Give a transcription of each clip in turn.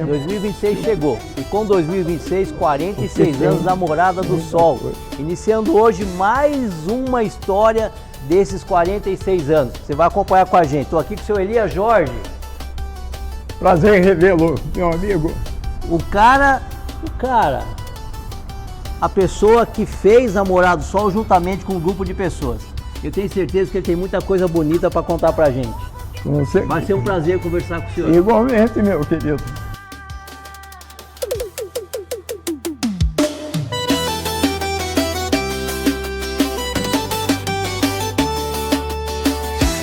tempo. 2026 chegou. E com 2026, 46 anos da Morada do Sol. Iniciando hoje mais uma história desses 46 anos. Você vai acompanhar com a gente. Estou aqui com o seu Elias Jorge. Prazer em revê-lo, meu amigo. A pessoa que fez a Morada do Sol juntamente com um grupo de pessoas. Eu tenho certeza que ele tem muita coisa bonita para contar pra gente. Vai ser um prazer conversar com o senhor. Igualmente, meu querido.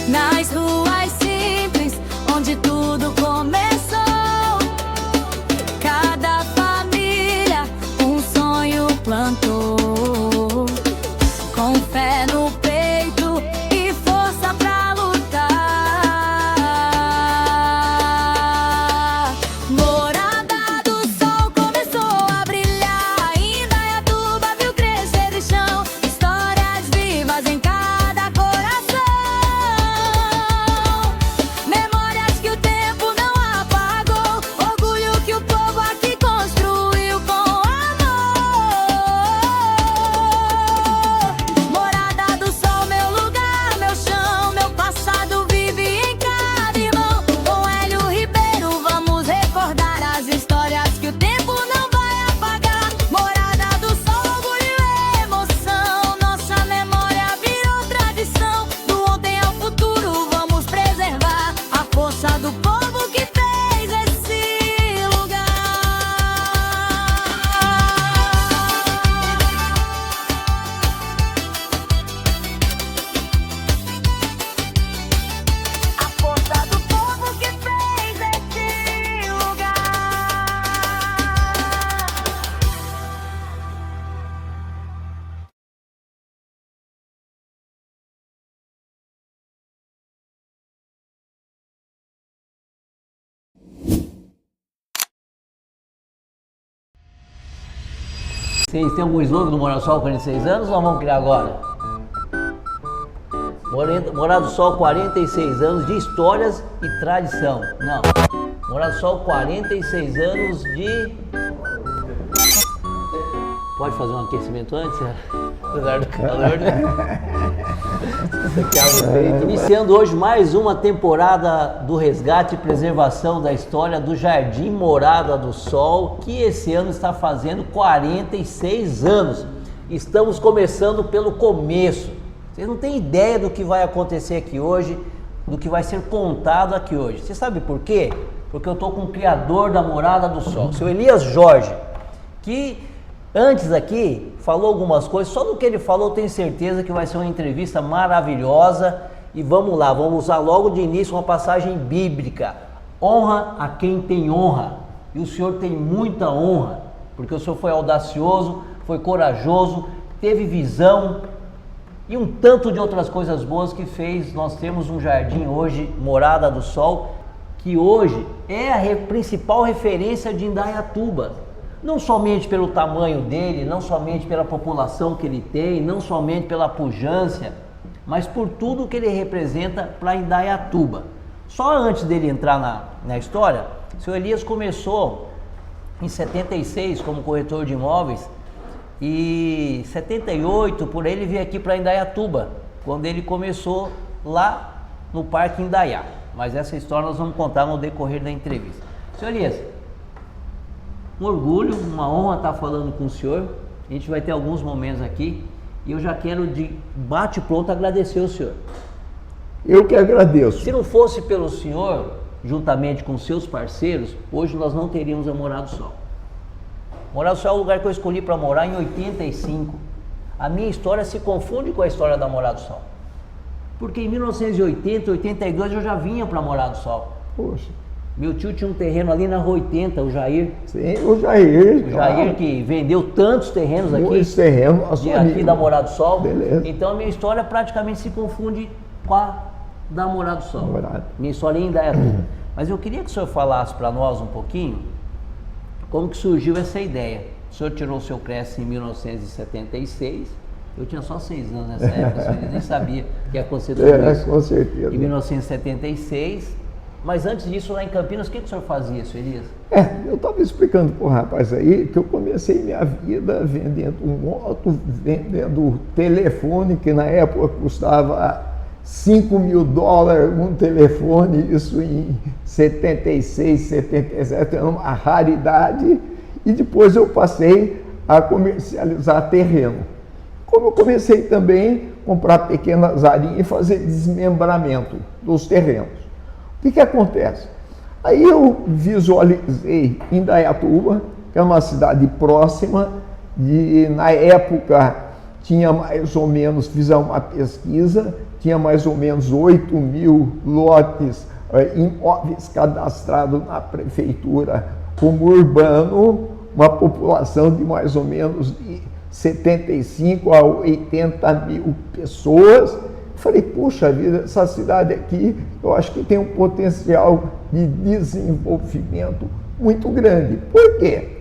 Nas ruas simples, onde tudo começou, cada família um sonho plantou, com fé no peito e força pra lutar. Morada do Sol começou a brilhar, Indaiatuba viu crescer de chão, histórias vivas em cada coração, memórias que o tempo não apagou, orgulho que o povo aqui construiu com amor. Morada do Sol, meu lugar, meu chão, meu passado vive em cada irmão. Com Hélio Ribeiro vamos recordar as histórias que o tempo não vai apagar. Morada do Sol, orgulho e emoção, nossa memória virou tradição. Do ontem ao futuro vamos preservar a força do povo que fez esse lugar. A força do povo que fez esse lugar. Vocês têm algum slogan do Morada do Sol 46 anos ou vamos criar agora? Morada do Sol 46 anos de histórias e tradição. Não. Morada do Sol 46 anos de... Pode fazer um aquecimento antes? Apesar do calor, né? Iniciando hoje mais uma temporada do resgate e preservação da história do Jardim Morada do Sol, que esse ano está fazendo 46 anos. Estamos começando pelo começo. Vocês não têm ideia do que vai acontecer aqui hoje, do que vai ser contado aqui hoje. Você sabe por quê? Porque eu estou com o criador da Morada do Sol, o seu Elias Jorge, que antes aqui falou algumas coisas. Só do que ele falou eu tenho certeza que vai ser uma entrevista maravilhosa. E vamos lá, vamos usar logo de início uma passagem bíblica: honra a quem tem honra. E o senhor tem muita honra, porque o senhor foi audacioso, foi corajoso, teve visão e um tanto de outras coisas boas que fez. Nós temos um jardim hoje, Morada do Sol, que hoje é a principal referência de Indaiatuba. Não somente pelo tamanho dele, não somente pela população que ele tem, não somente pela pujança, mas por tudo que ele representa para Indaiatuba. Só antes dele entrar na história, o seu Elias começou em 76 como corretor de imóveis e 78 por aí ele veio aqui para Indaiatuba, quando ele começou lá no Parque Indaiá. Mas essa história nós vamos contar no decorrer da entrevista. Seu Elias, um orgulho, uma honra estar falando com o senhor. A gente vai ter alguns momentos aqui e eu já quero de bate-pronto agradecer o senhor. Eu que agradeço. Se não fosse pelo senhor, juntamente com seus parceiros, hoje nós não teríamos a Morada do Sol. Morada do Sol é o lugar que eu escolhi para morar em 85. A minha história se confunde com a história da Morada do Sol. Porque em 1980, 82 eu já vinha para Morada do Sol. Poxa. Meu tio tinha um terreno ali na Rua 80, o Jair. Sim, o Jair. O Jair que vendeu tantos terrenos aqui. Muitos terrenos. Aqui da Morada do Sol. Beleza. Então a minha história praticamente se confunde com a da Morada do Sol. Morada. Minha história ainda é tudo. Mas eu queria que o senhor falasse para nós um pouquinho como que surgiu essa ideia. O senhor tirou o seu Cresce em 1976. Eu tinha só 6 anos nessa época, eu nem sabia que ia acontecer tudo isso. Com certeza. Em 1976, Mas antes disso, lá em Campinas, o que o senhor fazia, seu Elias? Eu estava explicando para o rapaz aí que eu comecei minha vida vendendo moto, vendendo telefone, que na época custava $5.000 um telefone, isso em 76, 77, era uma raridade, e depois eu passei a comercializar terreno. Como eu comecei também a comprar pequenas áreas e fazer desmembramento dos terrenos. O que acontece? Aí eu visualizei Indaiatuba, que é uma cidade próxima, na época tinha mais ou menos, fiz uma pesquisa, tinha mais ou menos 8.000 lotes imóveis cadastrados na prefeitura como urbano, uma população de mais ou menos de 75 a 80 mil pessoas. Falei, puxa vida, essa cidade aqui, eu acho que tem um potencial de desenvolvimento muito grande. Por quê?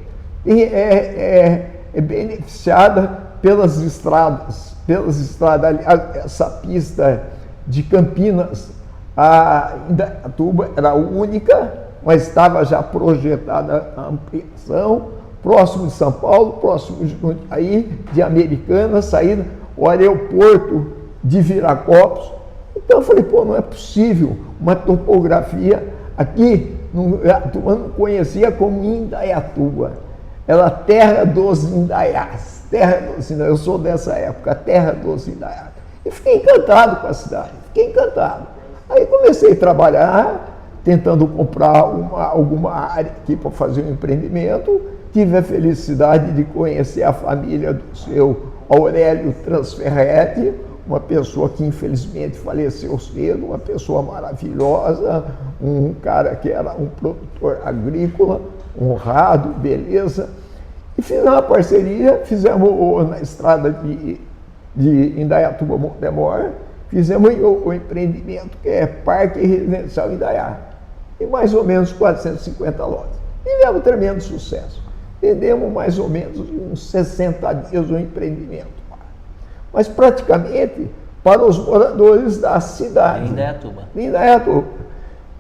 É beneficiada pelas estradas. Aliás, essa pista de Campinas a Indaiatuba era única, mas estava já projetada a ampliação, próximo de São Paulo, próximo de Jundiaí, de Americana, saída, o aeroporto de Viracopos. Então eu falei, não é possível uma topografia aqui, eu não conhecia como Indaiatuba, era terra dos Indaiás, eu sou dessa época, terra dos Indaiás. E fiquei encantado com a cidade, Aí comecei a trabalhar, tentando comprar alguma área aqui para fazer um empreendimento. Tive a felicidade de conhecer a família do seu Aurélio Transferretti, uma pessoa que infelizmente faleceu cedo, uma pessoa maravilhosa, um cara que era um produtor agrícola, honrado, beleza. E fizemos uma parceria, fizemos na estrada de Indaiatuba-Montemor, fizemos o empreendimento que é Parque Residencial Indaiá, e mais ou menos 450 lotes. Tivemos tremendo sucesso. Vendemos mais ou menos uns 60 dias o empreendimento. Mas praticamente para os moradores da cidade. Indaiatuba.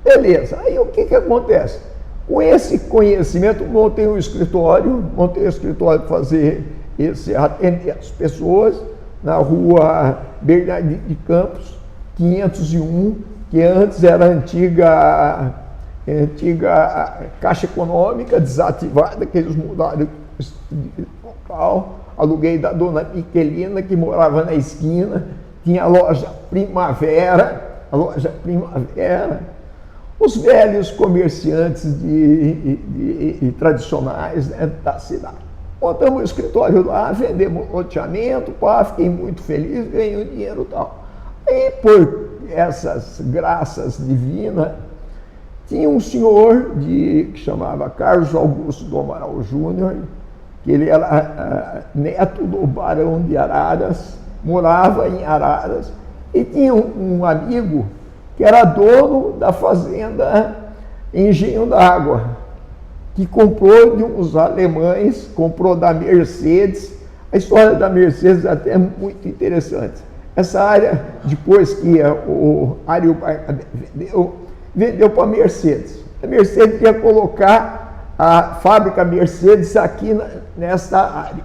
Beleza. Aí o que acontece? Com esse conhecimento, montei um escritório para fazer atender as pessoas na rua Bernardino de Campos, 501, que antes era a antiga Caixa Econômica, desativada, que eles mudaram de local. Aluguei da dona Miquelina, que morava na esquina, tinha a loja Primavera, os velhos comerciantes tradicionais, né, da cidade. Montamos o escritório lá, vendemos loteamento, fiquei muito feliz, ganhei o dinheiro e tal. Aí, por essas graças divinas, tinha um senhor que chamava Carlos Augusto do Amaral Júnior, que ele era neto do barão de Araras, morava em Araras, e tinha um amigo que era dono da fazenda Engenho d'Água, que comprou de uns alemães, comprou da Mercedes. A história da Mercedes é até muito interessante. Essa área, depois que o Ario Barnabé vendeu para a Mercedes. A Mercedes ia colocar a fábrica Mercedes aqui nessa área.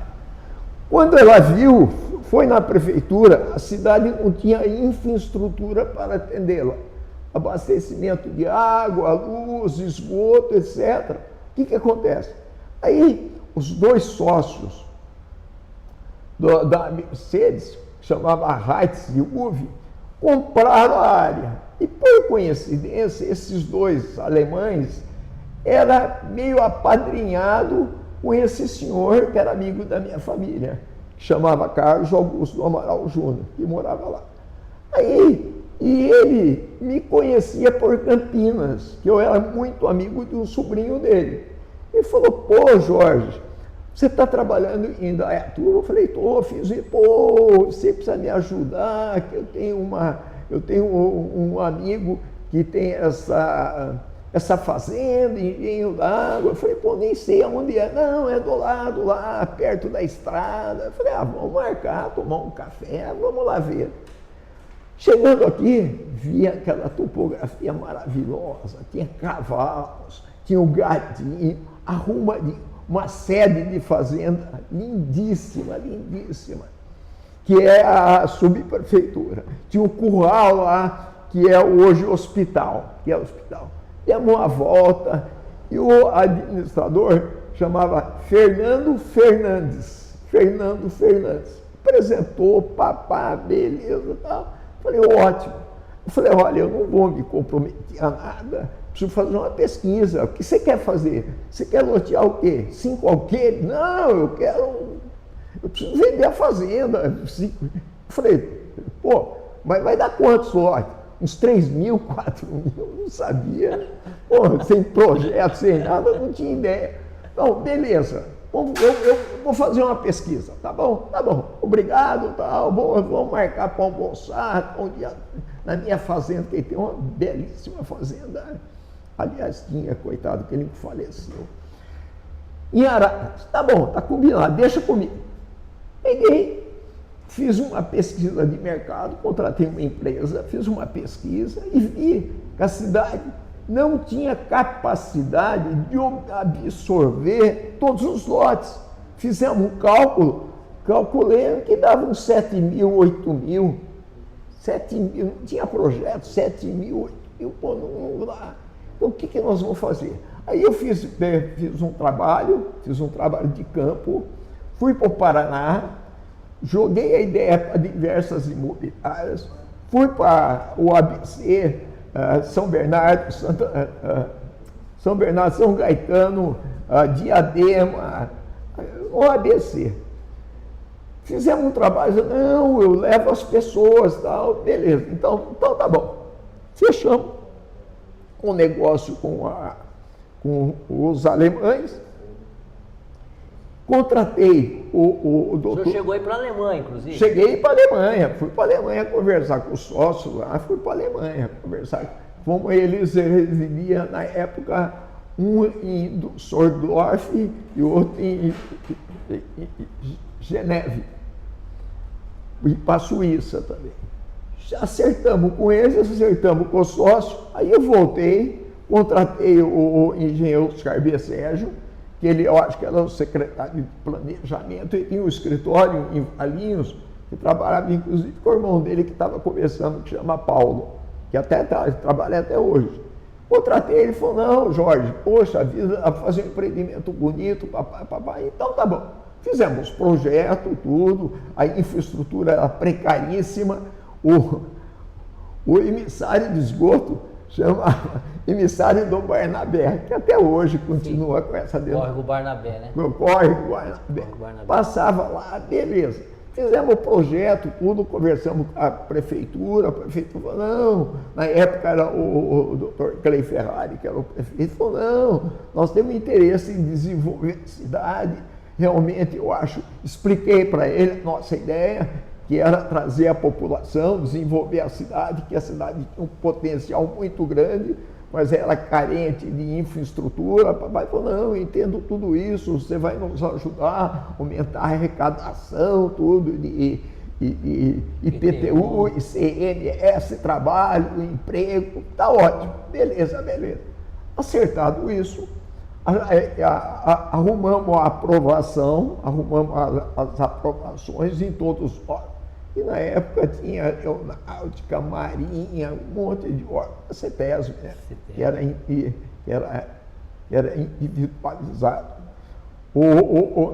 Quando ela viu, foi na prefeitura, a cidade não tinha infraestrutura para atendê-la. Abastecimento de água, luz, esgoto, etc. O que acontece? Aí, os dois sócios da Mercedes, que chamava Heitz e Uve, compraram a área. E, por coincidência, esses dois alemães era meio apadrinhado com esse senhor que era amigo da minha família, que chamava Carlos Augusto do Amaral Júnior, que morava lá. Aí, e ele me conhecia por Campinas, que eu era muito amigo de um sobrinho dele. Ele falou, pô, Jorge, você está trabalhando em Indaiatuba? Eu falei, fiz, você precisa me ajudar, que eu tenho um amigo que tem essa fazenda, Engenho d'Água. Eu falei, nem sei aonde é. Não, é do lado, lá, perto da estrada. Eu falei, vamos marcar, tomar um café, vamos lá ver. Chegando aqui, via aquela topografia maravilhosa, tinha cavalos, tinha um gadinho, uma sede de fazenda lindíssima, lindíssima, que é a subprefeitura. Tinha um curral lá, que é hoje hospital, Demos uma volta e o administrador chamava Fernando Fernandes. Apresentou, papá, beleza e tal. Falei, ótimo. Eu falei, olha, eu não vou me comprometer a nada, preciso fazer uma pesquisa. O que você quer fazer? Você quer lotear o quê? 5 alqueires? Não, eu preciso vender a fazenda. Eu falei, pô, mas vai dar quantos lotes? Uns 3 mil, 4 mil, não sabia. Pô, sem projeto, sem nada, não tinha ideia. Então, beleza, eu vou fazer uma pesquisa, tá bom, obrigado, tal, vamos marcar para almoçar, um dia na minha fazenda, que tem uma belíssima fazenda, aliás, tinha, coitado, que ele faleceu. Em Araras, tá bom, tá combinado, deixa comigo. Peguei, fiz uma pesquisa de mercado, contratei uma empresa, fiz uma pesquisa e vi que a cidade não tinha capacidade de absorver todos os lotes. Fizemos um cálculo, calculei que dava uns 7 mil, 8 mil, 7 mil, não tinha projeto, 7 mil, 8 mil, pô, não dá. Então, o que nós vamos fazer? Aí eu fiz um trabalho de campo, fui para o Paraná, joguei a ideia para diversas imobiliárias, fui para o ABC, São Bernardo, São Gaetano, Diadema, o ABC. Fizemos um trabalho, não, eu levo as pessoas, tal, beleza, então tá bom. Fechamos um negócio com os alemães, contratei o doutor... O senhor chegou aí para a Alemanha, inclusive? Cheguei para a Alemanha, fui para a Alemanha conversar com os sócios lá, fui para a Alemanha conversar. Como eles residiam na época, um em Düsseldorf e outro em Geneve, e para a Suíça também. Acertamos com eles, acertamos com os sócios, aí eu voltei, contratei o engenheiro Oscar B. Sérgio, que ele, eu acho que era o secretário de planejamento, e tinha um escritório em Valinhos, que trabalhava inclusive com o irmão dele que estava começando, que chama Paulo, que trabalha até hoje. Contratei ele e falou, não, Jorge, poxa vida, a fazer um empreendimento bonito, papai, então tá bom. Fizemos projeto, tudo, a infraestrutura era precaríssima, o emissário de esgoto chamava emissário do Barnabé, que até hoje continua com essa dentro. Córrego Barnabé, né? Córrego Barnabé. Passava lá, beleza. Fizemos o projeto, tudo, conversamos com a prefeitura falou, não, na época era o doutor Clay Ferrari, que era o prefeito, falou, não, nós temos interesse em desenvolver a cidade, realmente eu acho, expliquei para ele a nossa ideia, que era trazer a população, desenvolver a cidade, que a cidade tinha um potencial muito grande, mas era carente de infraestrutura. Papai falou, não, eu entendo tudo isso, você vai nos ajudar a aumentar a arrecadação, tudo, IPTU, ICMS, trabalho, emprego, tá ótimo, beleza. Acertado isso, arrumamos a aprovação, arrumamos as aprovações em todos os órgãos. E na época tinha aeronáutica, marinha, um monte de órgãos, a CETESB, né? que era individualizado.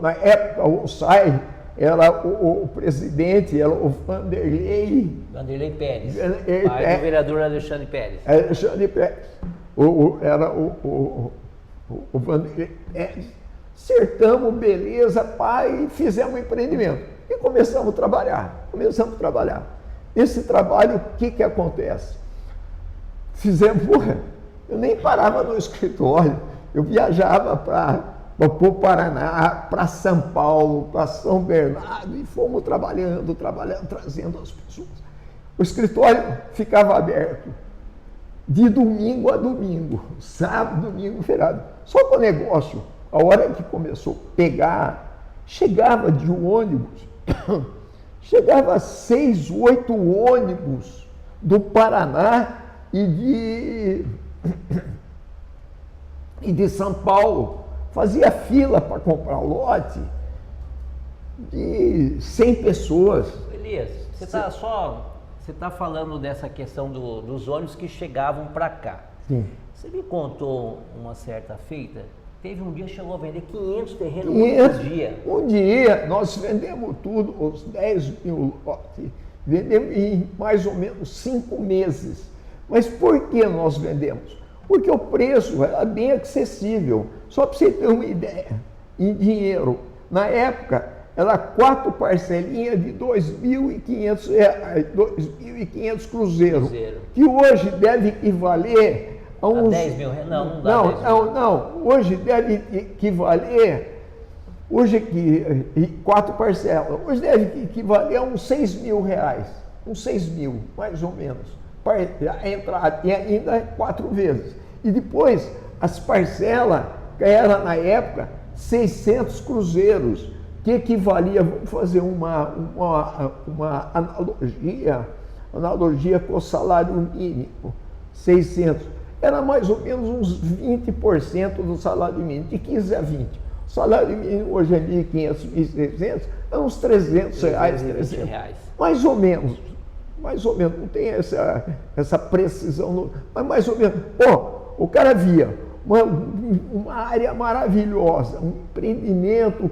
Na época, o SAI era o presidente, era o Vanderlei Pérez, pai do vereador Alexandre Pérez. Alexandre Pérez. Era o Vanderlei Pérez. Acertamos, beleza, pai, e fizemos um empreendimento. E começamos a trabalhar. Esse trabalho, o que acontece? Eu nem parava no escritório, eu viajava para o Paraná, para São Paulo, para São Bernardo, e fomos trabalhando, trazendo as pessoas. O escritório ficava aberto de domingo a domingo, sábado, domingo, feriado. Só que o negócio, a hora que começou a pegar, chegava de ônibus, chegava 6, 8 ônibus do Paraná e de São Paulo. Fazia fila para comprar lote de 100 pessoas. Elias, você está falando dessa questão dos ônibus que chegavam para cá. Sim. Você me contou uma certa feita, teve um dia que chegou a vender 500 terrenos por dia. Um dia nós vendemos tudo, os 10 mil lotes, vendemos em mais ou menos 5 meses. Mas por que nós vendemos? Porque o preço era bem acessível. Só para você ter uma ideia, em dinheiro, na época, era 4 parcelinhas de R$ 2.500, R$ 2.500 cruzeiros, que hoje deve equivaler a uns... 10 mil reais? Não dá 10 mil. Não. Hoje deve equivaler, hoje 4 parcelas, hoje deve equivaler a uns 6 mil reais, uns 6 mil, mais ou menos, para entrar, e ainda 4 vezes. E depois, as parcelas, que era na época, 600 cruzeiros, que equivalia, vamos fazer uma analogia com o salário mínimo, 600, era mais ou menos uns 20% do salário mínimo, de 15 a 20. O salário mínimo hoje é 1.500, 1.600, é uns 300 reais, 300, mais ou menos, não tem essa precisão, mas mais ou menos. O cara via uma área maravilhosa, um empreendimento,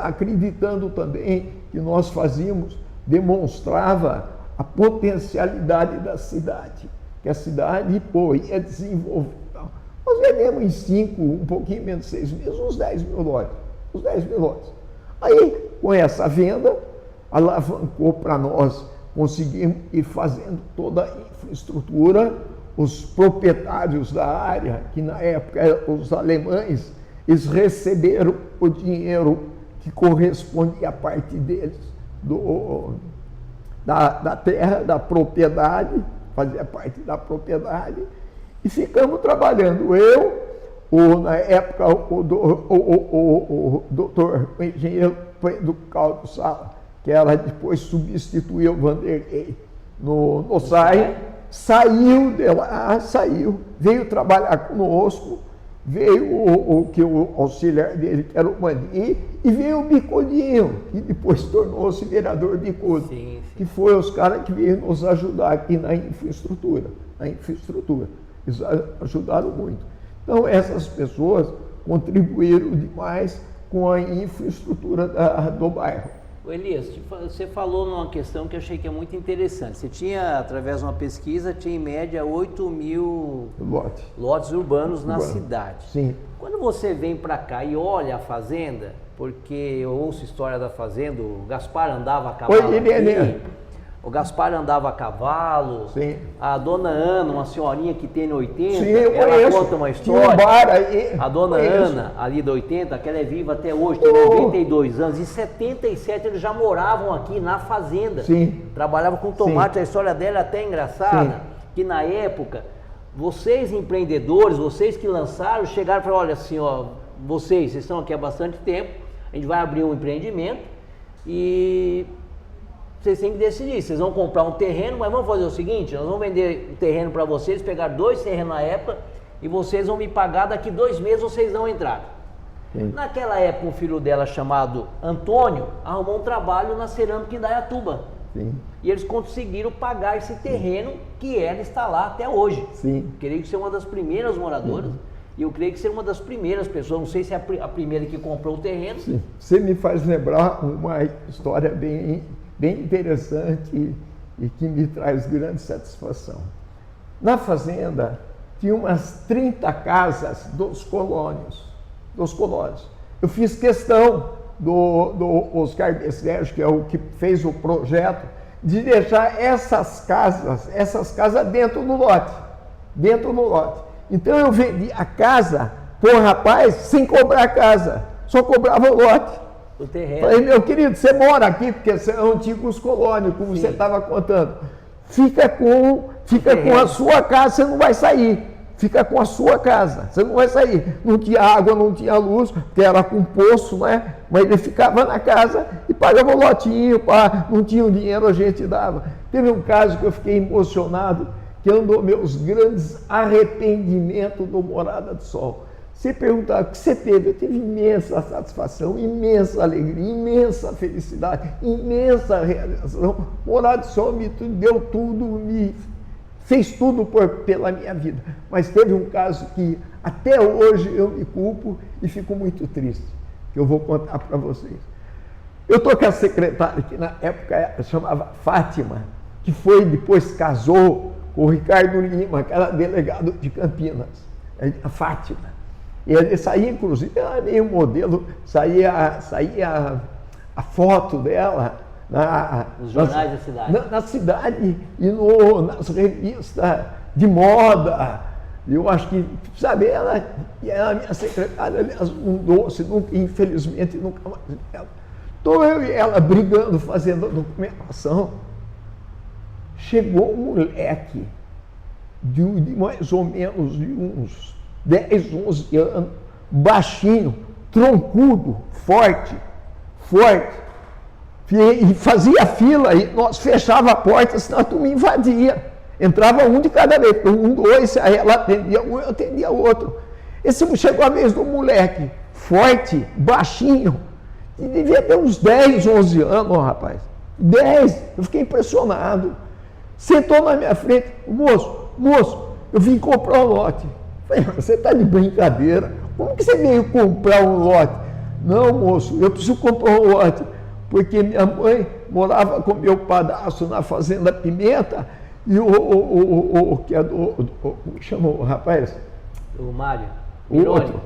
acreditando também que nós fazíamos, demonstrava a potencialidade da cidade, que a cidade ia desenvolver. Nós vendemos em 5, um pouquinho menos de 6 meses, uns 10 mil lotes. Aí, com essa venda, alavancou para nós, conseguimos ir fazendo toda a infraestrutura. Os proprietários da área, que na época eram os alemães, eles receberam o dinheiro que correspondia à parte deles da terra, da propriedade, fazia parte da propriedade, e ficamos trabalhando. Na época, o engenheiro do Caldo Sala, que ela depois substituiu o Vanderlei no SAI, saiu de lá, veio trabalhar conosco, veio o auxiliar dele, que era o Mani, e veio o Bicudinho, que depois tornou-se vereador Bicudo, sim. Que foi os caras que veio nos ajudar aqui na infraestrutura. Eles ajudaram muito. Então, essas pessoas contribuíram demais com a infraestrutura do bairro. Elias, você falou numa questão que eu achei que é muito interessante. Você tinha, através de uma pesquisa, tinha em média 8 mil lotes urbanos na cidade. Sim. Quando você vem para cá e olha a fazenda, porque eu ouço história da fazenda, o Gaspar andava a cavalo o Gaspar andava a cavalo, sim. A dona Ana, uma senhorinha que tem 80, sim, ela conta uma história. Tinha um bar aí, a dona Ana, ali da 80, que ela é viva até hoje, tem 92 anos, em 77 eles já moravam aqui na fazenda. Sim. Trabalhavam com tomate, sim. A história dela é até engraçada, sim. Que na época, vocês empreendedores, vocês que lançaram, chegaram e falaram, olha assim, vocês estão aqui há bastante tempo, a gente vai abrir um empreendimento e vocês têm que decidir, vocês vão comprar um terreno, mas vamos fazer o seguinte, nós vamos vender o terreno para vocês, pegar 2 terrenos na época e vocês vão me pagar, daqui 2 meses vocês dão entrada. Sim. Naquela época, um filho dela chamado Antônio arrumou um trabalho na cerâmica em Indaiatuba. Sim. E eles conseguiram pagar esse terreno que ela está lá até hoje. Sim. Creio que ser uma das primeiras moradoras. Sim. E eu creio que ser uma das primeiras pessoas, não sei se é a primeira que comprou o terreno. Sim. Você me faz lembrar uma história bem interessante e que me traz grande satisfação. Na fazenda tinha umas 30 casas dos colônios. Eu fiz questão do Oscar Besserge, que é o que fez o projeto, de deixar essas casas dentro do lote. Então eu vendi a casa por rapaz sem cobrar a casa, só cobrava o lote. O terreno. Falei, meu querido, você mora aqui porque são antigos colônios, como sim. Você estava contando. Fica com a sua casa, você não vai sair. fica com a sua casa, você não vai sair. Não tinha água, não tinha luz, porque era com poço, né? Mas ele ficava na casa e pagava o lotinho, não tinha o dinheiro, a gente dava. Teve um caso que eu fiquei emocionado, que é um dos meus grandes arrependimentos do Morada do Sol. Você perguntar o que você teve, eu tive imensa satisfação, imensa alegria, imensa felicidade, imensa realização. Morada do Sol me deu tudo, me fez tudo pela minha vida. Mas teve um caso que até hoje eu me culpo e fico muito triste, que eu vou contar para vocês. Eu estou com a secretária que na época chamava Fátima, que depois casou com o Ricardo Lima, que era delegado de Campinas, a Fátima. E ele saía, inclusive, ela meio modelo, saía a foto dela nos jornais da cidade. Na cidade e nas revistas de moda. Eu acho que, sabe, ela minha secretária, aliás, um doce, infelizmente nunca mais vi ela. Estou eu e ela brigando, fazendo a documentação. Chegou um moleque de mais ou menos de uns 10, 11 anos, baixinho, troncudo, forte, e fazia fila, e nós fechava a porta, senão a turma invadia. Entrava um de cada vez, um, dois, aí ela atendia um, eu atendia outro. Chegou a vez do moleque, forte, baixinho, e devia ter uns 10, 11 anos, rapaz. 10, eu fiquei impressionado. Sentou na minha frente, moço, eu vim comprar um lote. Falei, você está de brincadeira? Como que você veio comprar um lote? Não, moço, eu preciso comprar um lote, porque minha mãe morava com meu padrasto na Fazenda Pimenta, e que é como chamou o rapaz? O Mário. O outro.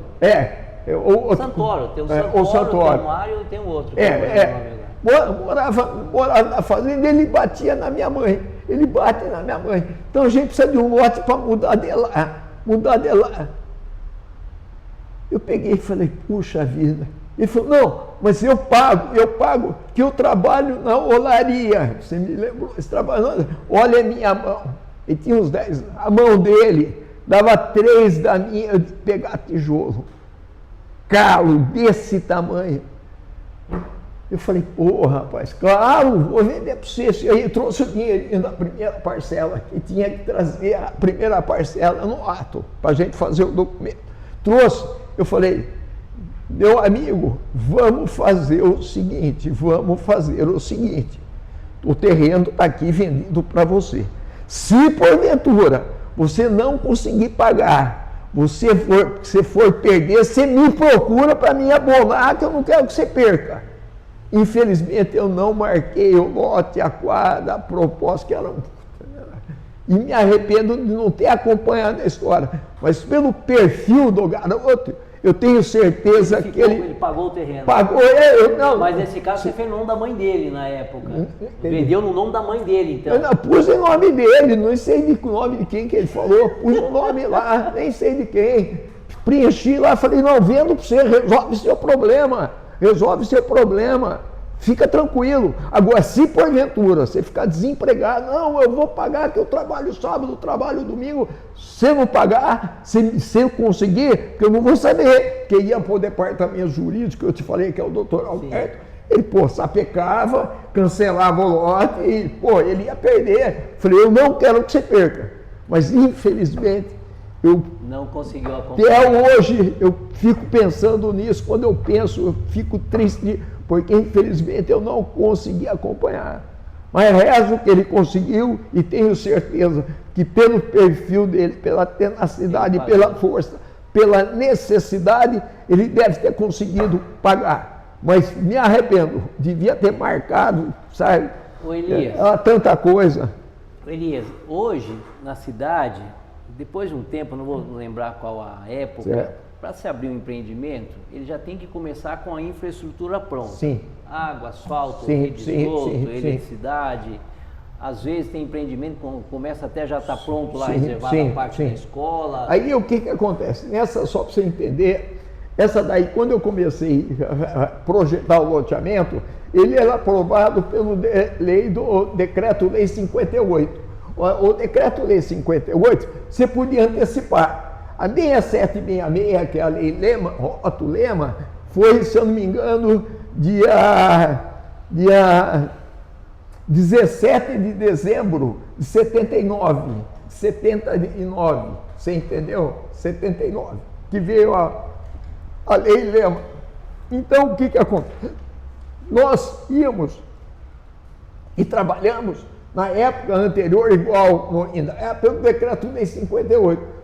O Santoro, tem o Santoro, tem o Mário e tem o outro. Morava na fazenda, ele batia na minha mãe. Ele bate na minha mãe. Então a gente precisa de um lote para mudar de lá. Eu peguei e falei, puxa vida. Ele falou, não, mas eu pago, que eu trabalho na olaria. Você me lembrou? Esse trabalho, olha a minha mão. Ele tinha uns 10, a mão dele dava 3 da minha de pegar tijolo. Calo desse tamanho. Eu falei, pô, rapaz, claro, vou vender para você. E aí trouxe o dinheirinho da primeira parcela, que tinha que trazer a primeira parcela no ato, para a gente fazer o documento. Trouxe, eu falei, meu amigo, vamos fazer o seguinte, o terreno está aqui vendido para você. Se porventura você não conseguir pagar, você for perder, você me procura para me abonar, que eu não quero que você perca. Infelizmente eu não marquei o lote, a quadra, a proposta que era. E me arrependo de não ter acompanhado a história. Mas pelo perfil do garoto, eu tenho certeza que ele pagou o terreno. Pagou, não. Mas nesse caso você fez no nome da mãe dele na época. Vendeu no nome da mãe dele, então. Eu não pus o nome dele, não sei o nome de quem que ele falou, pus o nome lá, nem sei de quem. Preenchi lá, falei, não, vendo para você, resolve seu problema, fica tranquilo. Agora, se porventura você ficar desempregado, não, eu vou pagar que eu trabalho sábado, trabalho domingo, se não pagar, se eu conseguir, porque eu não vou saber, que ia para o departamento jurídico, eu te falei que é o doutor Alberto, ele, sapecava, cancelava o lote e, ele ia perder. Falei, eu não quero que você perca, mas infelizmente, eu não conseguiu acompanhar. Até hoje eu fico pensando nisso, quando eu penso, eu fico triste, porque infelizmente eu não consegui acompanhar. Mas rezo que ele conseguiu e tenho certeza que pelo perfil dele, pela tenacidade, pela força, pela necessidade, ele deve ter conseguido pagar. Mas me arrependo, devia ter marcado, sabe? Ô Elias, tanta coisa. Elias, hoje na cidade, depois de um tempo, não vou lembrar qual a época, para se abrir um empreendimento, ele já tem que começar com a infraestrutura pronta. Sim. Água, asfalto, rede de esgoto, eletricidade. Às vezes tem empreendimento que começa até já estar pronto lá, reservado a parte da escola. Aí o que acontece? Nessa, só para você entender, essa daí, quando eu comecei a projetar o loteamento, ele era aprovado pelo Decreto-Lei 58. O Decreto-Lei 58, você podia antecipar. A 6766, que é a lei Lema, Otto Lema, foi, se eu não me engano, dia 17 de dezembro de 79, você entendeu? 79, que veio a lei Lema. Então, o que acontece? Nós íamos e trabalhamos na época anterior, igual ainda pelo decreto-lei 58,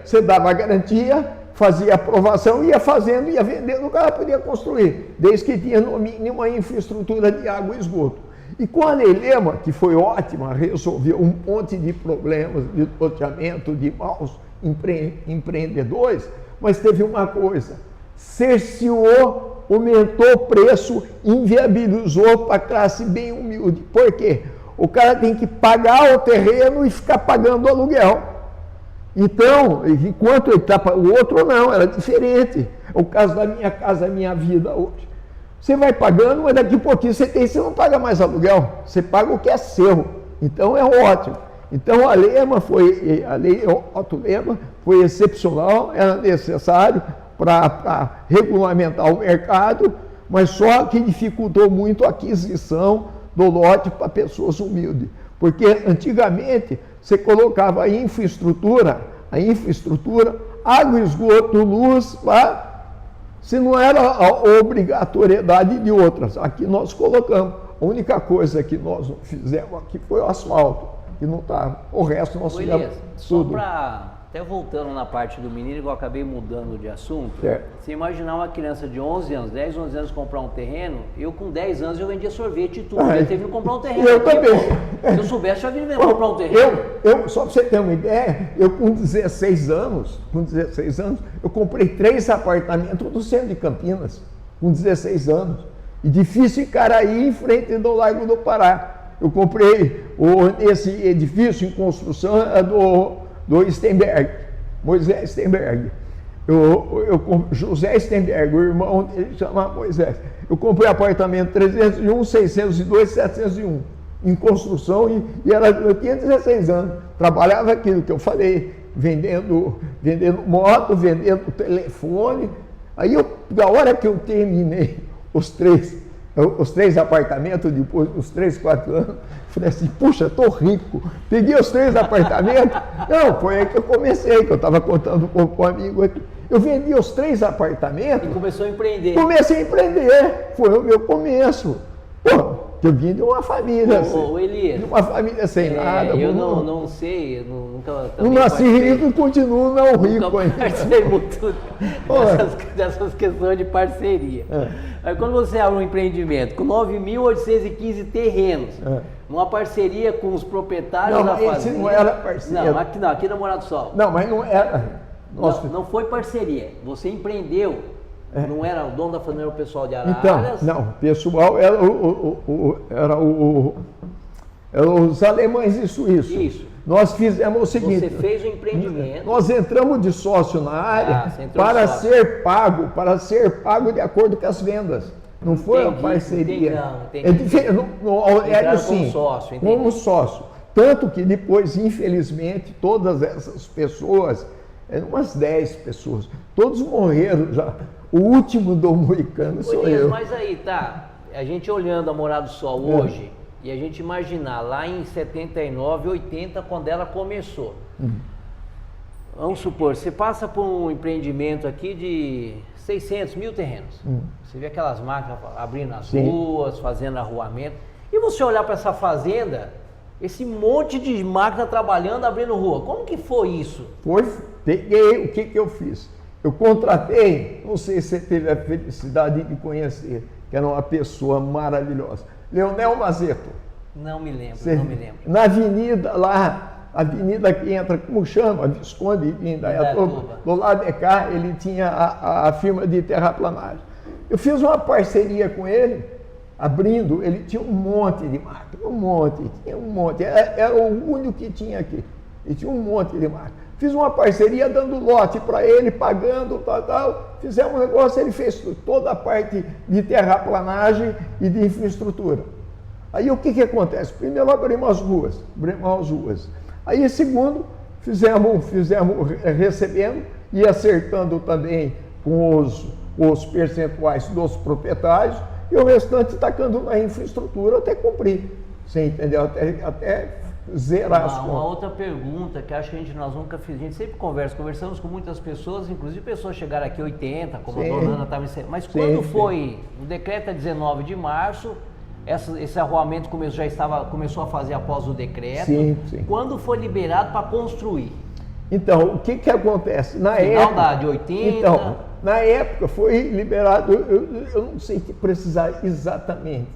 você dava a garantia, fazia aprovação, ia fazendo, ia vendendo, o cara podia construir, desde que tinha no mínimo uma infraestrutura de água e esgoto. E com a lei Lema, que foi ótima, resolveu um monte de problemas de loteamento, de maus empreendedores, mas teve uma coisa, cerceou, aumentou o preço, inviabilizou para a classe bem humilde. Por quê? O cara tem que pagar o terreno e ficar pagando o aluguel. Então, enquanto ele está... O outro não, era diferente. O caso da Minha Casa Minha Vida hoje. Você vai pagando, mas daqui a pouquinho você não paga mais aluguel. Você paga o que é seu. Então, é ótimo. Então, a lei Otto Lema foi excepcional, era necessário para regulamentar o mercado, mas só que dificultou muito a aquisição do lote para pessoas humildes. Porque antigamente você colocava a infraestrutura, água, esgoto, luz, lá, se não era a obrigatoriedade de outras. Aqui nós colocamos. A única coisa que nós não fizemos aqui foi o asfalto, que não estava. O resto nós fizemos tudo. Só para... Até voltando na parte do menino, igual eu acabei mudando de assunto, você imaginar uma criança de 11 anos, 10, 11 anos comprar um terreno, eu com 10 anos eu vendia sorvete e tudo, eu teve que comprar um terreno. Eu também. Se eu soubesse, eu já vinha comprar um terreno. Só para você ter uma ideia, eu com 16 anos, eu comprei 3 apartamentos no centro de Campinas, com 16 anos. Edifício Icaraí, em frente do Largo do Pará. Eu comprei esse edifício em construção do Stenberg, Moisés Stenberg. José Stenberg, o irmão dele chama Moisés. Eu comprei apartamento 301, 602, 701 em construção eu tinha 16 anos. Trabalhava aquilo que eu falei, vendendo moto, vendendo telefone. Aí, da hora que eu terminei os três apartamentos, depois dos 3, 4 anos, falei assim, puxa, estou rico. Peguei os 3 apartamentos. Não, foi aí que eu comecei, que eu estava contando com um amigo aqui. Eu vendi os 3 apartamentos. E começou a empreender. Comecei a empreender. Foi o meu começo. Pô, eu vim de uma família. Elias, de uma família sem nada. Eu não sei, eu nunca. Não nasci rico e continuo não rico ainda. Participei muito dessas questões de parceria. Aí quando você abre um empreendimento com 9.815 terrenos, uma parceria com os proprietários da fazenda. Esse não era parceria. Não, aqui na Morada do Sol. Não, mas não era. Não foi parceria. Você empreendeu. Não era o dono da fazenda, era o pessoal de Araras? Então, não, o pessoal era os alemães e suíços. Isso. Nós fizemos o seguinte... Você fez o empreendimento... Nós entramos de sócio na área para ser pago de acordo com as vendas. Não foi uma parceria. Entendi. É diferente. Era sim, como sócio. Tanto que depois, infelizmente, todas essas pessoas, eram umas 10 pessoas, todos morreram já. O último do Moicano sou eu. Mas aí, a gente olhando a Morada do Sol hoje, e a gente imaginar lá em 79, 80, quando ela começou. Vamos supor, você passa por um empreendimento aqui de 600 mil terrenos. Você vê aquelas máquinas abrindo as ruas, fazendo arruamento. E você olhar para essa fazenda, esse monte de máquina trabalhando, abrindo rua. Como que foi isso? Peguei, o que eu fiz? Eu contratei, não sei se você teve a felicidade de conhecer, que era uma pessoa maravilhosa, Leonel Mazeto. Não me lembro. Na avenida lá, avenida que entra, como chama? Visconde de Indaiatuba. Do lado de cá, ele tinha a firma de terraplanagem. Eu fiz uma parceria com ele, abrindo, ele tinha um monte de máquina, tinha um monte. Era o único que tinha aqui. Ele tinha um monte de máquina. Fiz uma parceria dando lote para ele, pagando, tal. Fizemos um negócio, ele fez toda a parte de terraplanagem e de infraestrutura. Aí o que acontece? Primeiro abrimos as ruas. Aí segundo, recebendo e acertando também com os percentuais dos proprietários, e o restante tacando na infraestrutura até cumprir. Você entendeu? Até zerar as contas. Uma outra pergunta que acho que nós nunca fizemos, a gente sempre conversamos com muitas pessoas, inclusive pessoas chegaram aqui 80, como a dona Ana estava ensinando, mas quando foi, o decreto é 19 de março, esse arruamento começou a fazer após o decreto, quando foi liberado para construir? Então, o que acontece? Final de 80? Então, na época foi liberado, eu não sei precisar exatamente,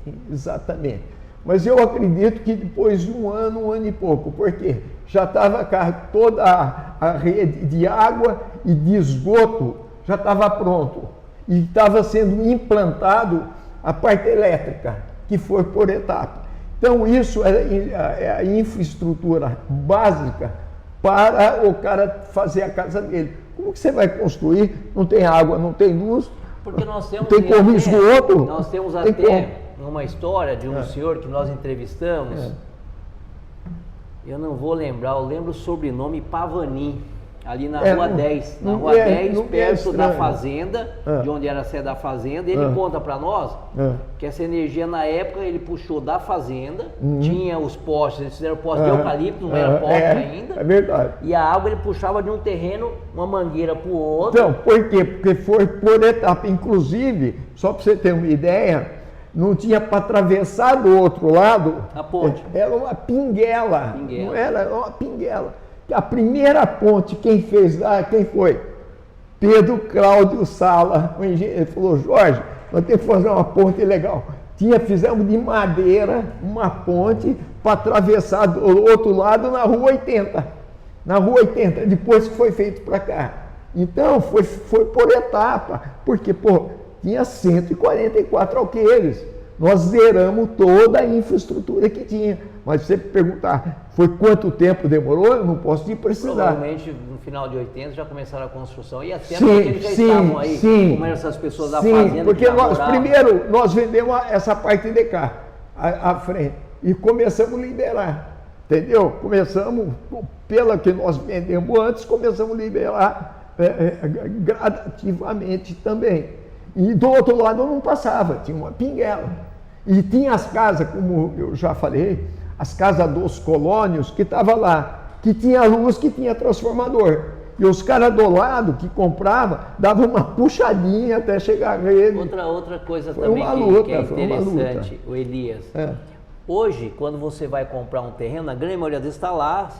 mas eu acredito que depois de um ano e pouco, porque já estava toda a rede de água e de esgoto já estava pronto e estava sendo implantado a parte elétrica, que foi por etapa. Então isso é a infraestrutura básica para o cara fazer a casa dele. Como que você vai construir? Não tem água, não tem luz, porque nós temos não tem como esgoto. Nós temos até uma história de um senhor que nós entrevistamos, eu não vou lembrar, eu lembro o sobrenome Pavani, ali na Rua 10, perto da fazenda, de onde era a sede da fazenda. Ele conta para nós que essa energia na época ele puxou da fazenda, tinha os postes, eles fizeram postes de eucalipto, não era poste ainda. É verdade. E a água ele puxava de um terreno, uma mangueira para o outro. Então, por quê? Porque foi por etapa. Inclusive, só para você ter uma ideia, não tinha para atravessar do outro lado. A ponte. Era uma pinguela. Não era uma pinguela. A primeira ponte, quem fez lá, quem foi? Pedro Cláudio Sala, o engenheiro. Ele falou: Jorge, nós temos que fazer uma ponte legal. Fizemos de madeira uma ponte para atravessar do outro lado na Rua 80. Na Rua 80, depois que foi feito para cá. Então, foi por etapa, porque, tinha 144 alqueires. Nós zeramos toda a infraestrutura que tinha. Mas se você perguntar, foi quanto tempo demorou? Eu não posso te precisar. Provavelmente no final de 80 já começaram a construção. E até porque eles já estavam aí, como eram essas pessoas da fazenda. Porque primeiro nós vendemos essa parte de cá, à frente, e começamos a liberar. Entendeu? Começamos, pela que nós vendemos antes, começamos a liberar gradativamente também. E do outro lado não passava, tinha uma pinguela. E tinha as casas, como eu já falei, as casas dos colônios que estavam lá, que tinha luz, que tinha transformador. E os caras do lado que compravam, davam uma puxadinha até chegar a rede. Outra coisa também que é interessante, o Elias. Hoje, quando você vai comprar um terreno, na grande maioria deles está lá,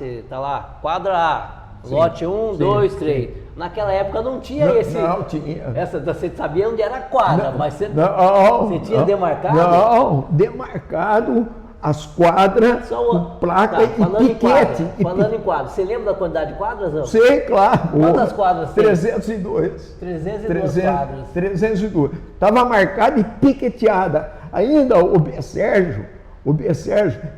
quadra A, lote 1, 2, 3. Naquela época não tinha esse. Não tinha. Você sabia onde era a quadra, mas você tinha demarcado? Não, demarcado as quadras, placa e piquete. Falando em quadra, você lembra da quantidade de quadras? Não? Sei, claro. Quantas quadras tem? 302. 302 quadras. 302. Estava marcada e piqueteada. Ainda o B. Sérgio,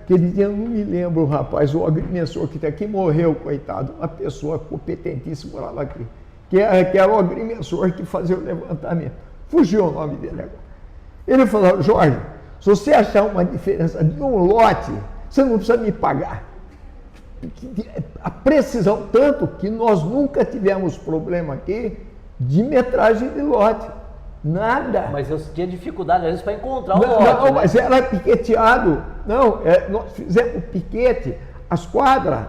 que ele tinha, não me lembro, rapaz, o agrimensor que está aqui morreu, coitado, uma pessoa competentíssima morava aqui, que era o agrimensor que fazia o levantamento. Fugiu o nome dele agora. Ele falou: Jorge, se você achar uma diferença de um lote, você não precisa me pagar. A precisão, tanto que nós nunca tivemos problema aqui de metragem de lote. Nada. Mas eu tinha dificuldade, às vezes, para encontrar o lote. Não, mas era piqueteado. Nós fizemos o piquete, as quadras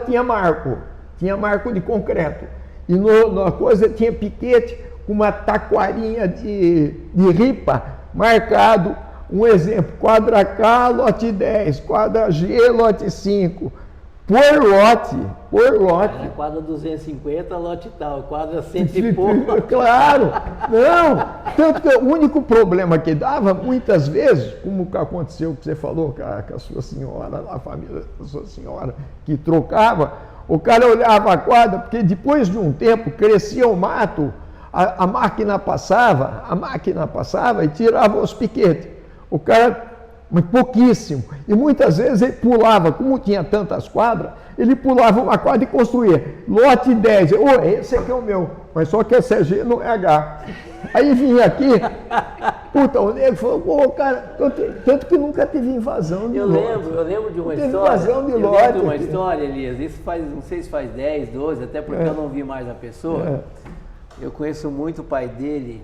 tinha marco de concreto. E na coisa tinha piquete com uma taquarinha de ripa marcado. Um exemplo: quadra K, lote 10, quadra G, lote 5. Por lote. Era quadra 250, lote tal, quadra 100 e pouco. Claro, não. Tanto que o único problema que dava, muitas vezes, como aconteceu que você falou com a sua senhora, a família da sua senhora, que trocava, o cara olhava a quadra, porque depois de um tempo crescia o mato, a máquina passava e tirava os piquetes. O cara, mas pouquíssimo. E muitas vezes ele pulava, como tinha tantas quadras, ele pulava uma quadra e construía. Lote 10, esse aqui é o meu, mas só que esse é G, não é H. Aí vinha aqui, Puta, o nego falou, pô, cara, tanto que nunca teve invasão de lote. Eu lembro de uma Teve história. invasão de eu lote lembro de uma aqui. história, Elias. Isso faz, não sei se faz 10, 12, até porque eu não vi mais a pessoa. Eu conheço muito o pai dele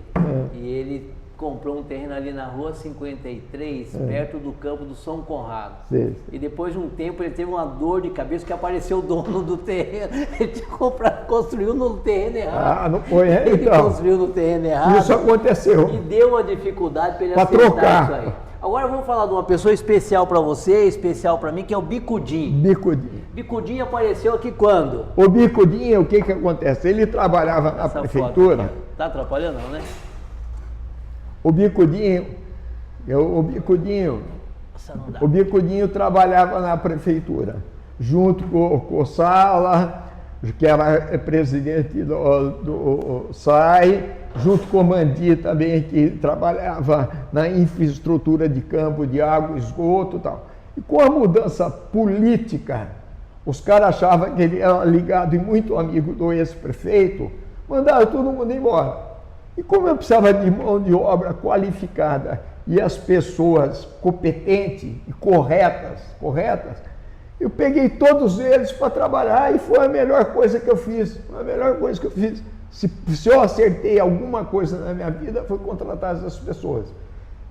e ele comprou um terreno ali na rua 53, perto do campo do São Conrado. Sim. E depois de um tempo ele teve uma dor de cabeça que apareceu o dono do terreno. Ele tinha comprado, construiu no terreno errado. Ah, não foi, é? Ele Então, construiu no terreno errado. isso aconteceu. E deu uma dificuldade para ele Pra acertar trocar. isso aí. Agora vamos falar de uma pessoa especial para você, especial para mim, que é o Bicudinho. Bicudinho. Bicudinho apareceu aqui quando? O Bicudinho, o que que acontece? Ele trabalhava na Essa prefeitura. foto aqui, ó. Tá atrapalhando não, né? O Bicudinho Essa não dá. O Bicudinho trabalhava na prefeitura, junto com o Sala, que era presidente do SAI, junto com o Mandi também, que trabalhava na infraestrutura de campo de água, esgoto e tal. E com a mudança política, os caras achavam que ele era ligado e muito amigo do ex-prefeito, mandaram todo mundo embora. E como eu precisava de mão de obra qualificada e as pessoas competentes e corretas, eu peguei todos eles para trabalhar e foi a melhor coisa que eu fiz. A melhor coisa que eu fiz. Se eu acertei alguma coisa na minha vida, foi contratar essas pessoas.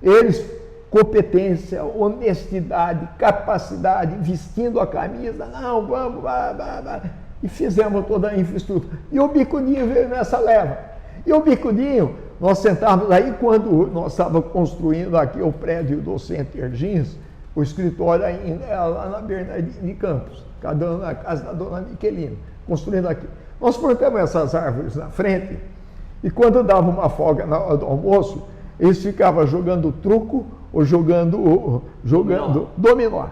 Eles, competência, honestidade, capacidade, vestindo a camisa, não, vamos, e fizemos toda a infraestrutura. E o Bicudinho veio nessa leva. E o Bicudinho, nós sentávamos aí quando nós estávamos construindo aqui o prédio do Center Jeans, o escritório ainda era lá na Bernardino de Campos, na casa da dona Miquelina, construindo aqui. Nós plantamos essas árvores na frente e quando dava uma folga na hora do almoço, eles ficavam jogando truco ou jogando dominó.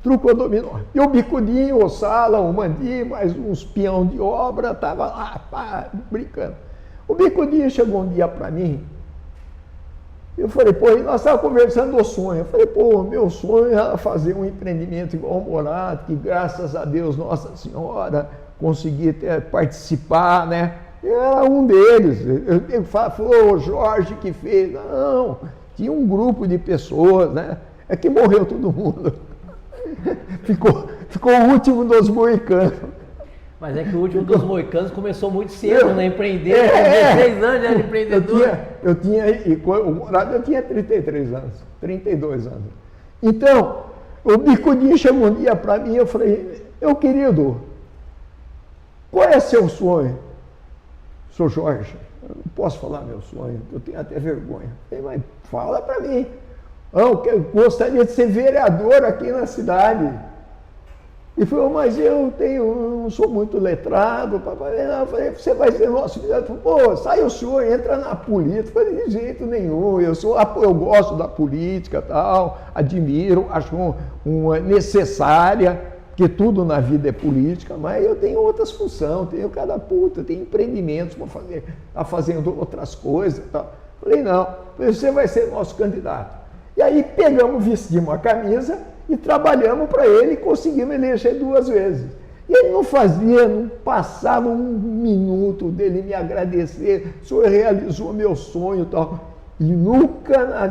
Truco ou dominó. E o Bicudinho, o Sala, o Mandi, mais uns peão de obra, estavam lá, brincando. O Bicudinho chegou um dia para mim, eu falei, pô, nós estávamos conversando do sonho. Eu falei, pô, meu sonho era fazer um empreendimento igual o Morato, que graças a Deus, Nossa Senhora, consegui participar, né? Eu era um deles. Eu falou, o Jorge que fez. Não, tinha um grupo de pessoas, né? É que morreu todo mundo. Ficou o último dos moicanos. Mas é que o último dos moicanos começou muito cedo, né? Empreender, 16 anos era empreendedor. Eu tinha 33 anos, 32 anos. Então, o Bicudinho chegou um dia para mim e eu falei, meu querido, qual é seu sonho? Sou Jorge, eu não posso falar meu sonho, eu tenho até vergonha. Eu falei, mas fala para mim. Eu gostaria de ser vereador aqui na cidade. E falou, mas eu não sou muito letrado, papai. Eu falei, você vai ser nosso filho. Pô, sai o senhor, entra na política. Eu falei, de jeito nenhum, eu gosto da política, tal, admiro, acho uma necessária, porque tudo na vida é política, mas eu tenho outras funções, tenho cada puta, tenho empreendimentos para fazer, tá fazendo outras coisas, tal. Eu falei, não, você vai ser nosso candidato. E aí pegamos, vestimos a camisa e trabalhamos para ele e conseguimos eleger 2 vezes. E ele não passava um minuto dele me agradecer, o senhor realizou meu sonho e tal. E nunca na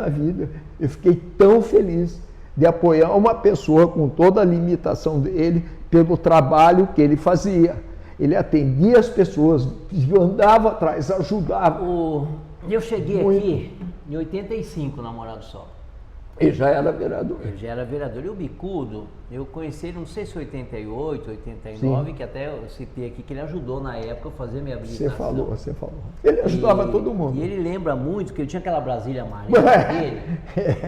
vida, eu fiquei tão feliz de apoiar uma pessoa com toda a limitação dele, pelo trabalho que ele fazia. Ele atendia as pessoas, andava atrás, ajudava. Eu cheguei aqui em 85 na Morada do Sol. Ele já era vereador. Ele já era vereador. E o Bicudo, eu conheci ele, não sei se 88, 89, sim, que até eu citei aqui, que ele ajudou na época a fazer minha habilitação. Você falou. Ele ajudava todo mundo. E ele lembra muito que ele tinha aquela Brasília amarela dele,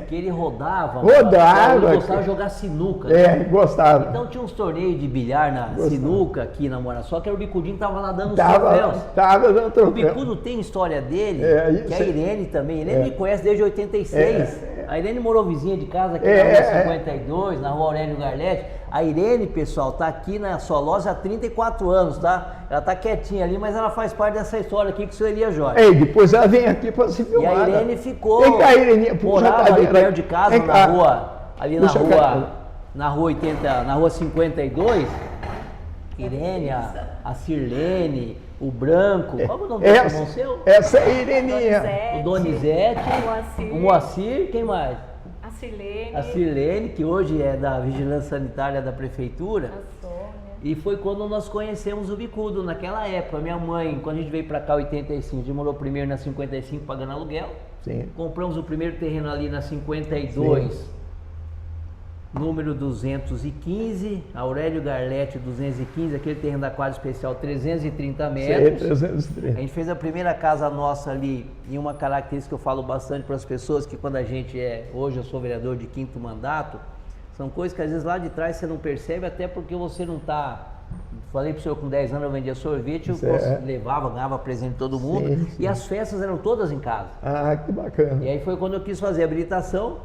que ele rodava. Ele gostava de jogar sinuca. Gostava. Então tinha uns torneios de bilhar na sinuca aqui na Morada, só que era o Bicudinho que estava lá dando os troféus. Tava dando troféus. O Bicudo tem história dele, que a Irene também. A Irene me conhece desde 86. A Irene morou vizinha de casa aqui na rua 52, na rua Aurélio Garlete. A Irene, pessoal, tá aqui na sua loja há 34 anos, tá? Ela tá quietinha ali, mas ela faz parte dessa história aqui com o seu Elias Jorge. Depois ela vem aqui para se filmar. E a Irene ficou, morava ali perto de casa, na rua, ali na rua 52, Irene, a Sirlene, o Branco. Qual é o nome do irmão seu? Essa é a Ireninha. O Donizete, o Moacir, quem mais? A Sirlene, que hoje é da Vigilância Sanitária da Prefeitura. A Sônia. E foi quando nós conhecemos o Bicudo, naquela época. Minha mãe, quando a gente veio para cá em 85, a gente morou primeiro na 55 pagando aluguel. Sim. Compramos o primeiro terreno ali na 52, Sim. número 215, Aurélio Garlete 215, aquele terreno da quadra especial 330 metros. Sim, 330. A gente fez a primeira casa nossa ali, e uma característica que eu falo bastante para as pessoas, que quando a gente hoje eu sou vereador de 5º mandato, são coisas que às vezes lá de trás você não percebe, até porque você não está... Falei para o senhor, com 10 anos eu vendia sorvete, eu levava, ganhava presente de todo mundo, sim. E as festas eram todas em casa. Ah, que bacana. E aí foi quando eu quis fazer a habilitação.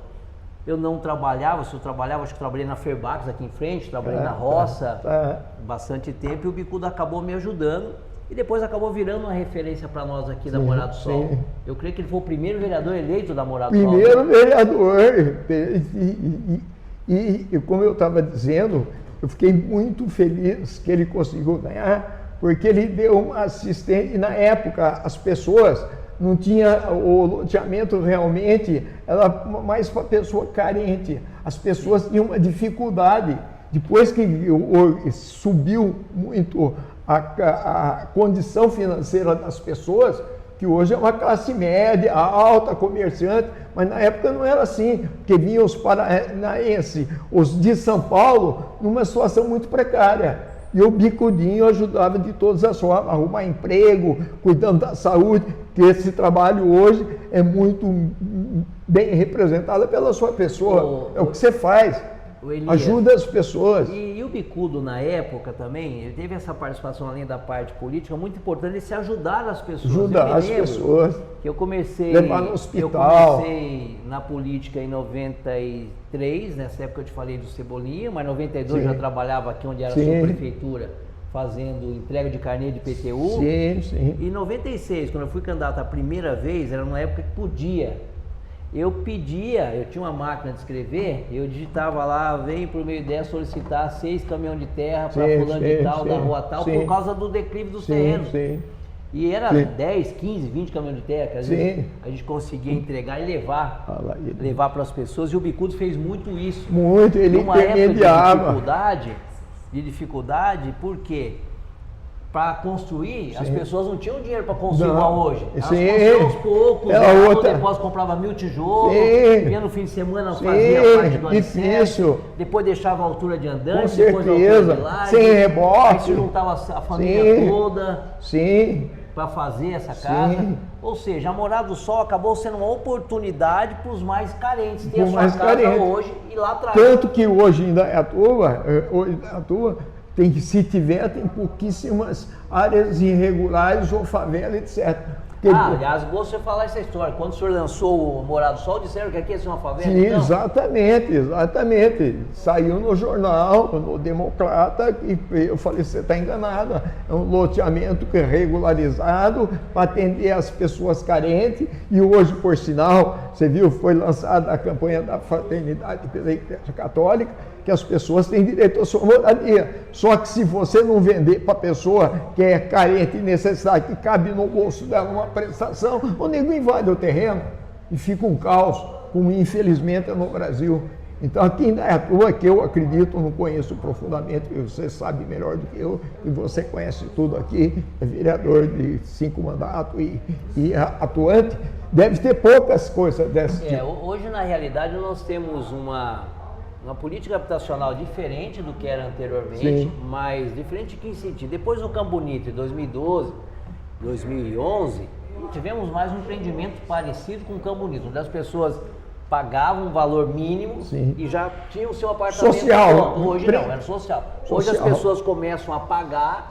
Eu não trabalhava, se eu trabalhava, acho que trabalhei na Ferbacos aqui em frente, trabalhei na roça, bastante tempo, e o Bicudo acabou me ajudando. E depois acabou virando uma referência para nós aqui da Morada do Sol. Sim. Eu creio que ele foi o primeiro vereador eleito da Morada do Sol. Primeiro vereador. E como eu estava dizendo, eu fiquei muito feliz que ele conseguiu ganhar, porque ele deu uma assistência, e na época as pessoas não tinham, o loteamento realmente era mais para pessoa carente, as pessoas tinham uma dificuldade, depois que subiu muito a condição financeira das pessoas, que hoje é uma classe média, alta, comerciante, mas na época não era assim, porque vinham os paranaenses, os de São Paulo, numa situação muito precária. E o Bicudinho ajudava de todas as formas, a arrumar emprego, cuidando da saúde, que esse trabalho hoje é muito bem representado pela sua pessoa. É o que você faz. Ajuda as pessoas. E o Bicudo, na época também, ele teve essa participação, além da parte política, muito importante, de se ajudar as pessoas. Ajudar as pessoas. Que eu comecei, levar no hospital. Eu comecei na política em 93, nessa época eu te falei do Cebolinha, mas em 92 eu já trabalhava aqui onde era a subprefeitura, fazendo entrega de carnê de PTU. Sim, sim. E em 96, quando eu fui candidato a primeira vez, era numa época que podia. Eu tinha uma máquina de escrever, eu digitava lá, vem por meio dessa solicitar 6 caminhões de terra para fulano de tal, da rua tal, por causa do declive dos terrenos. Sim. E era 10, 15, 20 caminhões de terra, que às vezes a gente conseguia entregar e levar para as pessoas, e o Bicudo fez muito isso. Muito, ele intermediava. Numa época de dificuldade, por quê? Para construir, as pessoas não tinham dinheiro para construir igual hoje. Elas construíam aos poucos, depois comprava 1000 tijolos, ia no fim de semana, fazia parte do alicerce, depois deixava a altura de andante, depois a altura de laje, sem rebote. Aí se juntava a família toda para fazer essa casa. Ou seja, a Morada do Sol acabou sendo uma oportunidade para os mais carentes ter a sua casa hoje e lá atrás. Tanto que hoje ainda é à toa, se tiver, tem pouquíssimas áreas irregulares ou favela, etc. Aliás, você falar essa história. Quando o senhor lançou o Morada do Sol, disseram que aqui ia ser uma favela? Sim, então? Exatamente. Saiu no jornal, no Democrata, e eu falei, você está enganado. É um loteamento que é regularizado para atender as pessoas carentes. E hoje, por sinal, você viu, foi lançada a campanha da Fraternidade pela Igreja Católica, que as pessoas têm direito à sua moradia. Só que se você não vender para a pessoa que é carente e necessária, que cabe no bolso dela uma prestação, o nego invade o terreno e fica um caos, como infelizmente é no Brasil. Então aqui ainda é à toa que eu acredito, não conheço profundamente, você sabe melhor do que eu, e você conhece tudo aqui, é vereador de 5 mandatos e atuante, deve ter poucas coisas desse tipo. Hoje, na realidade, nós temos uma política habitacional diferente do que era anteriormente, mas diferente em que sentido? Depois do Campo Bonito, em 2012, 2011, tivemos mais um empreendimento parecido com o Campo Bonito, onde as pessoas pagavam um valor mínimo e já tinham o seu apartamento social. Hoje não, era social. Hoje as pessoas começam a pagar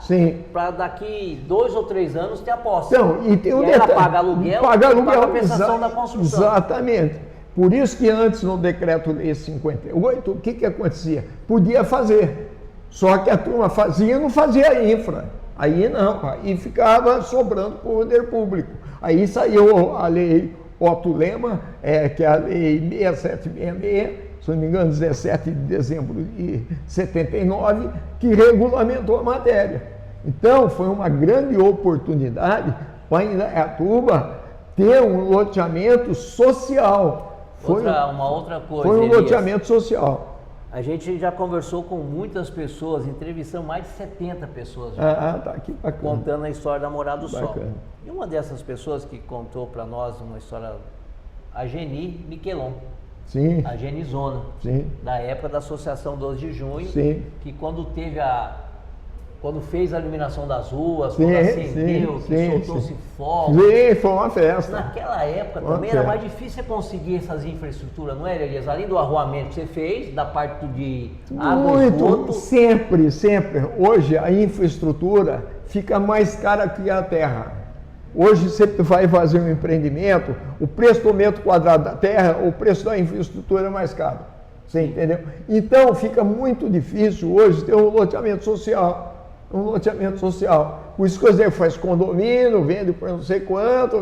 para daqui 2 ou 3 anos ter a posse. Então, e tem um ela paga aluguel, paga a prestação da construção. Exatamente. Por isso que antes, no Decreto-Lei 58, o que acontecia? Podia fazer, só que a turma fazia e não fazia a infra. Aí não, aí ficava sobrando para o poder público. Aí saiu a lei Otto Lema, que é a lei 6766, se não me engano, 17 de dezembro de 79, que regulamentou a matéria. Então, foi uma grande oportunidade para Indaiatuba ter um loteamento social. Uma outra coisa, foi um Elias, loteamento social. a gente já conversou com muitas pessoas, entrevistamos mais de 70 pessoas já, Tá, que bacana. contando a história da Morada do Sol. Bacana. E uma dessas pessoas que contou para nós uma história, a Geni Miquelon, Sim, a Genizona, sim, da época da Associação 12 de Junho, sim. que quando fez a iluminação das ruas, Sim, quando acendeu, sim, que sim, soltou-se sim. fogo. Sim, foi uma festa. Naquela época Uma também era festa. mais difícil você conseguir essas infraestruturas, não era, Elias? Além do arruamento que você fez, da parte de água, esgoto. Muito, sempre, sempre. Hoje a infraestrutura fica mais cara que a terra. Hoje você vai fazer um empreendimento, o preço do metro quadrado da terra, o preço da infraestrutura é mais caro. Você entendeu? Então fica muito difícil hoje ter um loteamento social. Um loteamento social. Por isso que você faz condomínio, vende por não sei quanto,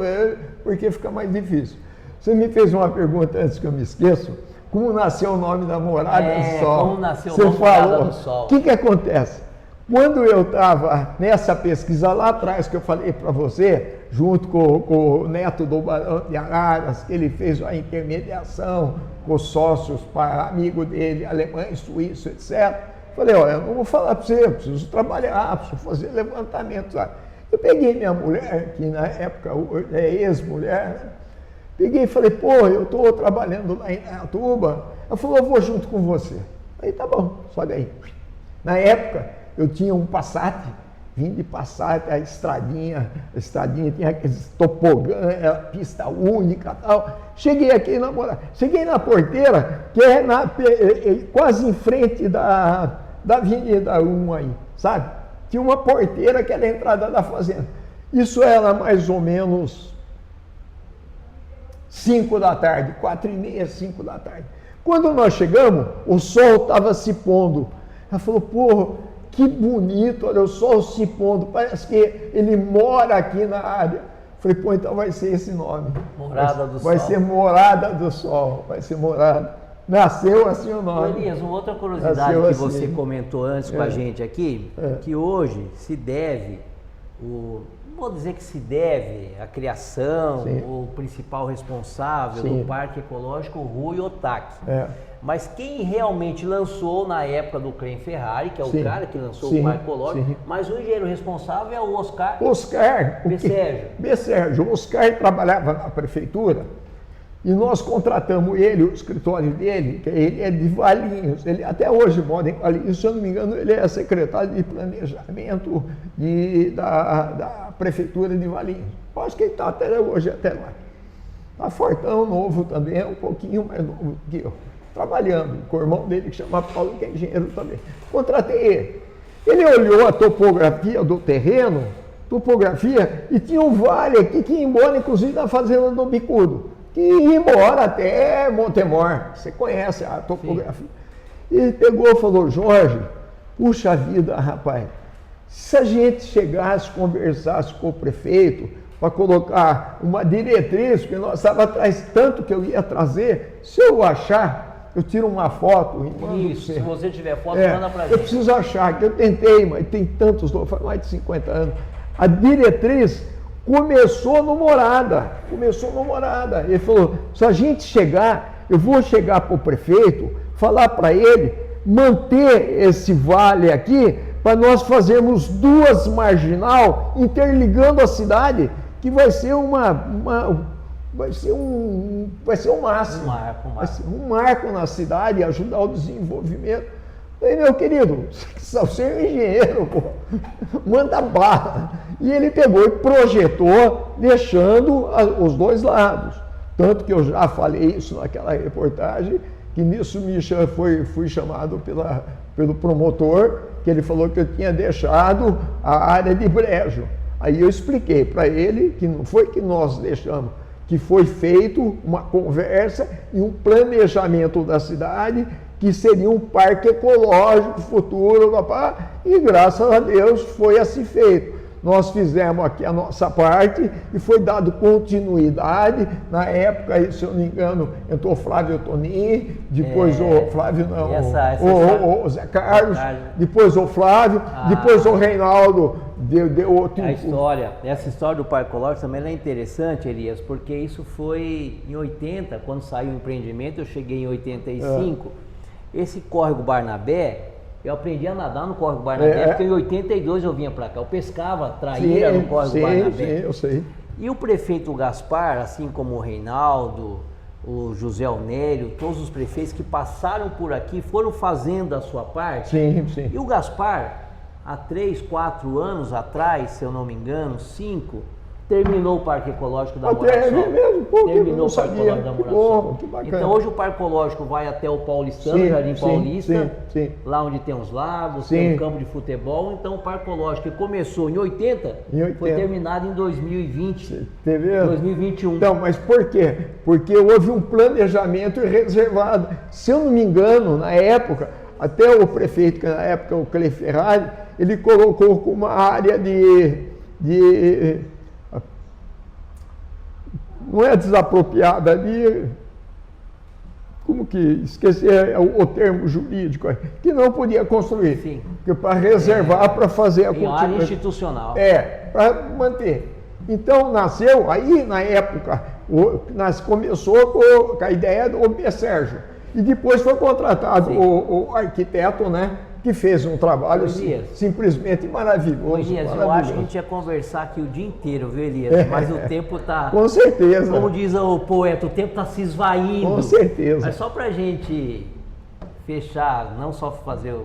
porque fica mais difícil. Você me fez uma pergunta antes que eu me esqueço. Como nasceu o nome da Morada do Sol? Como nasceu o Você nome da Morada falou. do Sol? O que acontece? Quando eu estava nessa pesquisa lá atrás, que eu falei para você, junto com o neto do Barão de Araras, que ele fez a intermediação com os sócios, amigo dele, alemães, suíços, etc. Falei, olha, eu não vou falar para você, eu preciso trabalhar, preciso fazer levantamento. Sabe? Eu peguei minha mulher, que na época é ex-mulher, né? Peguei e falei, pô, eu estou trabalhando lá em Indaiatuba. Ela falou, eu vou junto com você. Aí tá bom, sobe aí. Na época, eu tinha um Passat, vim de Passat, a estradinha tinha aqueles tobogã, pista única e tal. Cheguei aqui cheguei na porteira, que é quase em frente da Avenida 1 aí, sabe? Tinha uma porteira que era a entrada da fazenda. Isso era mais ou menos 5 da tarde, 4h30, 5 da tarde. Quando nós chegamos, o sol estava se pondo. Ela falou, pô, que bonito, olha o sol se pondo, parece que ele mora aqui na área. Falei, pô, então vai ser esse nome. Morada do Sol. Vai ser Morada do Sol, vai ser Morada. Nasceu assim o nome. Elias, uma outra curiosidade Nasceu que assim. você comentou antes com a gente aqui, que hoje se deve, não vou dizer que se deve a criação, Sim. o principal responsável Sim. do Parque Ecológico, Rui Otaki. É. Mas quem realmente lançou na época do Clem Ferrari, que é o Sim. cara que lançou Sim. o Parque Ecológico, Sim. mas o engenheiro responsável é o Oscar Becérgio. O Oscar trabalhava na prefeitura e nós contratamos ele, o escritório dele, que ele é de Valinhos, ele até hoje mora em Valinhos, se eu não me engano, ele é secretário de planejamento da prefeitura de Valinhos. Eu acho que ele está até hoje, até lá. Está fortão, novo também, um pouquinho mais novo que eu. Trabalhando com o irmão dele, que chama Paulo, que é engenheiro também. Contratei ele. Ele olhou a topografia do terreno, e tinha um vale aqui que ia embora, inclusive, na fazenda do Bicudo, que ia embora até Montemor. Você conhece a topografia. Sim. Ele pegou e falou, Jorge, puxa vida, rapaz, se a gente chegasse, conversasse com o prefeito, para colocar uma diretriz, porque nós estávamos atrás tanto que eu ia trazer, se eu achar, eu tiro uma foto e mando. Isso, se você tiver foto, manda pra gente. Eu preciso achar, que eu tentei, mas tem tantos, faz mais de 50 anos. A diretriz começou no Morada. Ele falou, se a gente chegar, eu vou chegar para o prefeito, falar para ele, manter esse vale aqui, para nós fazermos 2 marginal, interligando a cidade, que vai ser vai ser um máximo. Vai ser um marco na cidade, ajudar o desenvolvimento. Aí, meu querido, você é um engenheiro, pô, manda bala. E ele pegou e projetou, deixando os 2 lados. Tanto que eu já falei isso naquela reportagem, que nisso fui chamado pelo promotor, que ele falou que eu tinha deixado a área de brejo. Aí eu expliquei para ele que não foi que nós deixamos, que foi feito uma conversa e um planejamento da cidade, que seria um parque ecológico futuro, e graças a Deus foi assim feito. nós fizemos aqui a nossa parte e foi dado continuidade. Na época, se eu não me engano, entrou o Flávio Tonin, depois o Flávio, não, o Zé Carlos, depois o Flávio, depois o Reinaldo deu outro. Essa história do Parque Ecológico também é interessante, Elias, porque isso foi em 80, quando saiu o empreendimento, eu cheguei em 85. Esse córrego Barnabé, eu aprendi a nadar no córrego Barnabé, porque em 82 eu vinha para cá, eu pescava traíra no córrego Barnabé. Sim, eu sei. E o prefeito Gaspar, assim como o Reinaldo, o José Onélio, todos os prefeitos que passaram por aqui foram fazendo a sua parte. Sim, sim. E o Gaspar, há 3, 4 anos atrás, se eu não me engano, 5, terminou o Parque Ecológico da Moração. Terminou o Parque Ecológico da Moração. Então hoje o Parque Ecológico vai até o Paulistano, Jardim Paulista, lá onde tem os lagos, tem um campo de futebol. Então o Parque Ecológico que começou em 80, foi terminado em 2020, 2021. Então, mas por quê? Porque houve um planejamento reservado. Se eu não me engano, na época, até o prefeito, que na época o Clê Ferrari, ele colocou como uma área não é desapropriada ali, como que esquecer o termo jurídico, que não podia construir, Sim. Para reservar para fazer a continuidade. Área institucional. Para manter. Então nasceu, aí na época, começou com a ideia do B. Sérgio, e depois foi contratado o arquiteto, né? Que fez um trabalho simplesmente maravilhoso. Elias, eu acho que a gente ia conversar aqui o dia inteiro, viu, Elias? Mas o tempo está... Com certeza. Como diz o poeta, o tempo está se esvaindo. Com certeza. Mas só para a gente fechar, não só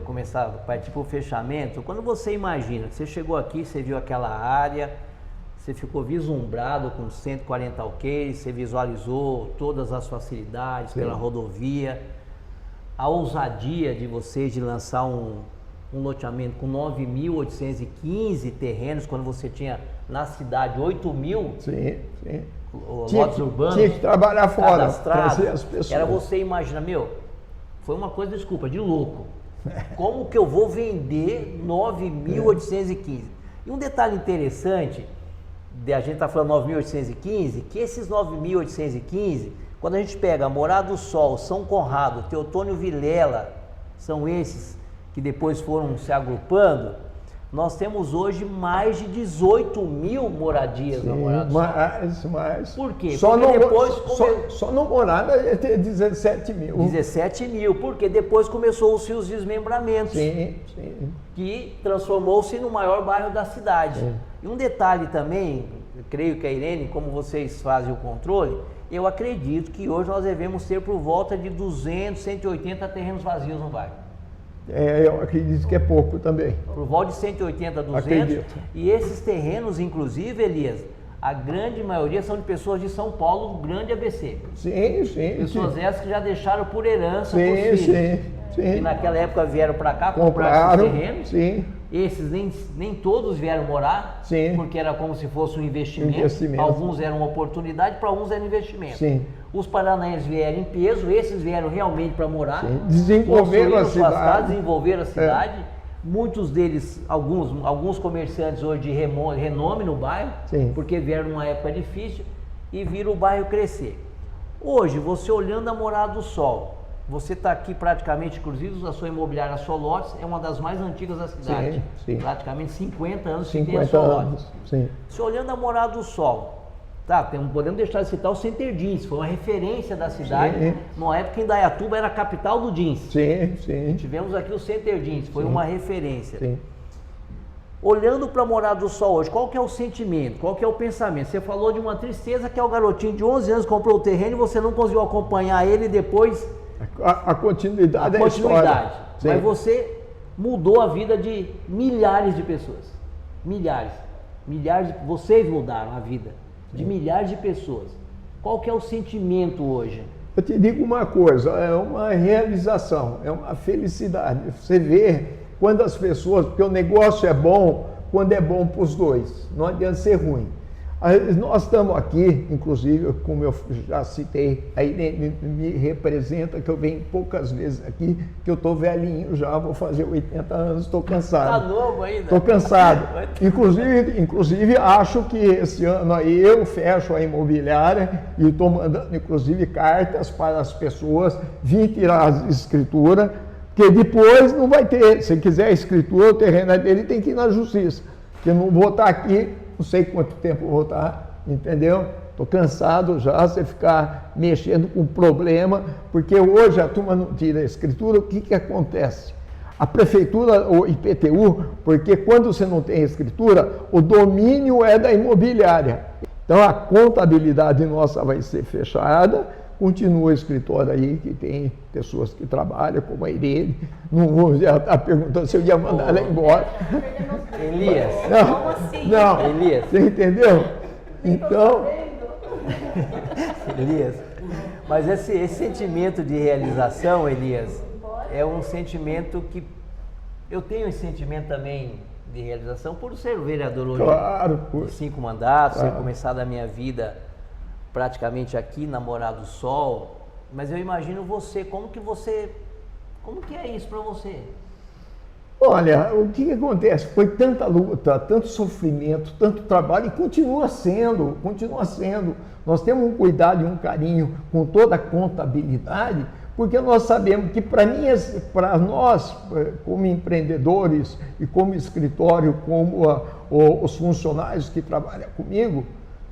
começar a partir para o fechamento, quando você imagina que você chegou aqui, você viu aquela área, você ficou vislumbrado com 140 alqueires, você visualizou todas as facilidades pela rodovia, a ousadia de vocês de lançar um loteamento com 9.815 terrenos, quando você tinha na cidade 8.000 lotes urbanos. Tinha que trabalhar fora, trazer as pessoas. Era você imaginar, foi uma coisa, desculpa, de louco. Como que eu vou vender 9.815? E um detalhe interessante, a gente está falando 9.815, que esses 9.815, quando a gente pega Morada do Sol, São Conrado, Teotônio Vilela, são esses que depois foram se agrupando, nós temos hoje mais de 18.000 moradias na Morada do Sol. Mais. Por quê? Só no Morada ia ter 17.000. 17.000, porque depois começou-se os desmembramentos, sim. que transformou-se no maior bairro da cidade. E um detalhe também, eu creio que a Irene, como vocês fazem o controle, eu acredito que hoje nós devemos ter por volta de 200, 180 terrenos vazios no bairro. Eu acredito que é pouco também. Por volta de 180, 200. Acredito. E esses terrenos, inclusive, Elias, a grande maioria são de pessoas de São Paulo, do grande ABC. Sim. Pessoas essas que já deixaram por herança para os filhos. Sim. Que naquela época vieram para cá, compraram esses terrenos. Sim. Esses nem todos vieram morar, porque era como se fosse um investimento. Alguns eram oportunidade, para uns era investimento. Sim. Os paranaenses vieram em peso, esses vieram realmente para morar. Desenvolveram a cidade. Desenvolveram a cidade. Muitos deles, alguns comerciantes hoje de renome no bairro, porque vieram numa época difícil e viram o bairro crescer. Hoje, você olhando a Morada do Sol, você está aqui praticamente, inclusive a sua imobiliária Solotes é uma das mais antigas da cidade. Sim. Praticamente 50 anos que tem a Solotes. Se olhando a Morada do Sol, podemos deixar de citar o Center Jeans, foi uma referência da cidade, numa época em Indaiatuba era a capital do jeans. Sim. Tivemos aqui o Center Jeans, foi uma referência. Olhando para a Morada do Sol hoje, qual que é o sentimento, qual que é o pensamento? Você falou de uma tristeza que é o garotinho de 11 anos que comprou o terreno e você não conseguiu acompanhar ele depois... A continuidade da história. Mas você mudou a vida de milhares de pessoas. Vocês mudaram a vida de milhares de pessoas. Qual que é o sentimento hoje? Eu te digo uma coisa, é uma realização, é uma felicidade. Você vê quando as pessoas, porque o negócio é bom, quando é bom para os dois, não adianta ser ruim. Nós estamos aqui, inclusive, como eu já citei, a Irene me representa, que eu venho poucas vezes aqui, que eu estou velhinho já, vou fazer 80 anos, estou cansado. Está novo ainda? Estou cansado. Inclusive, acho que esse ano aí eu fecho a imobiliária e estou mandando, inclusive, cartas para as pessoas vir tirar as escrituras, porque depois não vai ter, se quiser a escritura, o terreno é dele, tem que ir na justiça, porque eu não vou estar aqui, não sei quanto tempo vou estar, entendeu? Estou cansado já, você ficar mexendo com problema, porque hoje a turma não tira a escritura, o que acontece? A prefeitura, o IPTU, porque quando você não tem escritura, o domínio é da imobiliária. Então a contabilidade nossa vai ser fechada, continua o escritório aí, que tem pessoas que trabalham, como a Irene, não vou já estar perguntando se eu ia mandar ela embora. Elias. Como assim? Não, Elias. você entendeu? Então, Elias, mas esse sentimento de realização, Elias, é um sentimento que eu tenho esse sentimento também de realização por ser vereador hoje claro, de 5 mandatos, claro. ter começado a minha vida praticamente aqui na Morada do Sol, mas eu imagino você, como que é isso para você? Olha, o que acontece? Foi tanta luta, tanto sofrimento, tanto trabalho, e continua sendo. Nós temos um cuidado e um carinho com toda a contabilidade, porque nós sabemos que para nós, como empreendedores e como escritório, como os funcionários que trabalham comigo,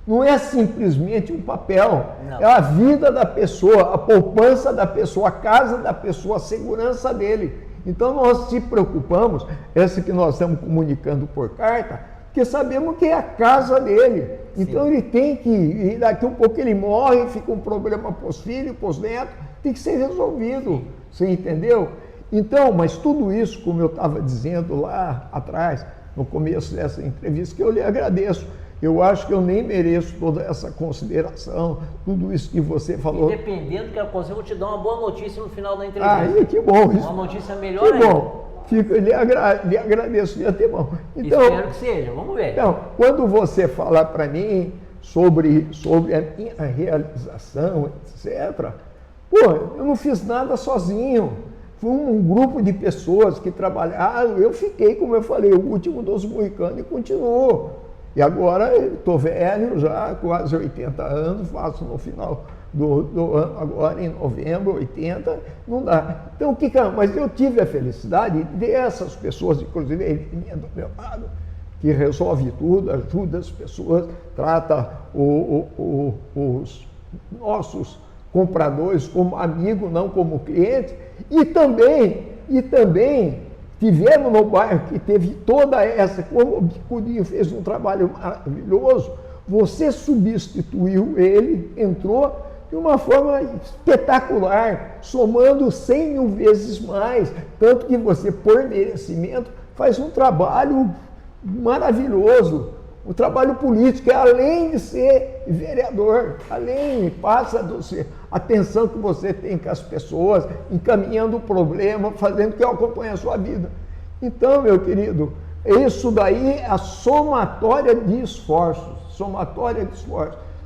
não é simplesmente um papel, não. É a vida da pessoa, a poupança da pessoa, a casa da pessoa, a segurança dele. Então nós se preocupamos, essa que nós estamos comunicando por carta, porque sabemos que é a casa dele. Então ele tem que, e daqui um pouco ele morre, fica um problema para os filhos, para os netos, tem que ser resolvido, você entendeu? Então, mas tudo isso, como eu estava dizendo lá atrás, no começo dessa entrevista, que eu lhe agradeço. Eu acho que eu nem mereço toda essa consideração, tudo isso que você falou. E dependendo do que acontecer, eu vou te dar uma boa notícia no final da entrevista. Ah, que bom. Uma notícia melhor que ainda. Bom. Lhe agradeço de antemão. Então, espero que seja, vamos ver. Então, quando você falar para mim sobre a minha realização, etc., pô, eu não fiz nada sozinho. Foi um grupo de pessoas que trabalharam. Eu fiquei, como eu falei, o último dos moicanos e continuo. E agora estou velho já, quase 80 anos, faço no final do ano, agora em novembro, 80, não dá. Então, mas eu tive a felicidade dessas pessoas, inclusive ele do meu lado, que resolve tudo, ajuda as pessoas, trata os nossos compradores como amigo, não como cliente, e também tivemos no bairro que teve toda essa, como o Bicudinho fez um trabalho maravilhoso, você substituiu ele, entrou de uma forma espetacular, somando 100 mil vezes mais, tanto que você, por merecimento, faz um trabalho maravilhoso, um trabalho político, além de ser vereador, passa a atenção que você tem com as pessoas, encaminhando o problema, fazendo que eu acompanhe a sua vida. Então, meu querido, isso daí é a somatória de esforços,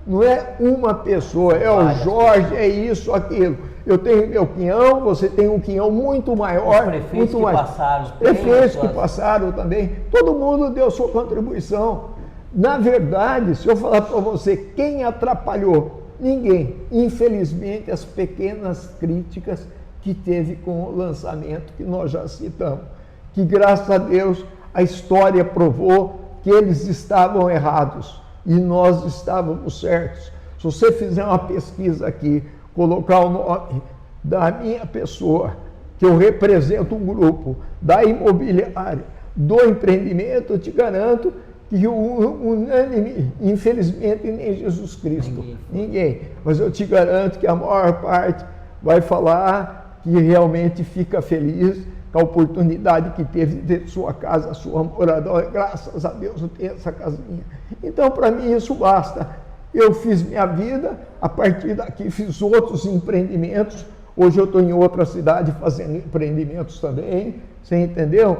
Não é uma pessoa, é o Jorge, é isso, aquilo. Eu tenho meu quinhão, você tem um quinhão muito maior. Os prefeitos muito que mais. passaram. Prefeitos que passaram também. Todo mundo deu sua contribuição. Na verdade, se eu falar para você quem atrapalhou, ninguém. Infelizmente, as pequenas críticas que teve com o lançamento que nós já citamos. Que graças a Deus a história provou que eles estavam errados e nós estávamos certos. Se você fizer uma pesquisa aqui, colocar o nome da minha pessoa, que eu represento um grupo, da imobiliária, do empreendimento, eu te garanto que unânime, infelizmente, nem Jesus Cristo, ninguém. Mas eu te garanto que a maior parte vai falar que realmente fica feliz com a oportunidade que teve de ter sua casa, sua morada. Graças a Deus eu tenho essa casinha. Então, para mim, isso basta. Eu fiz minha vida, a partir daqui fiz outros empreendimentos. Hoje eu estou em outra cidade fazendo empreendimentos também, você entendeu?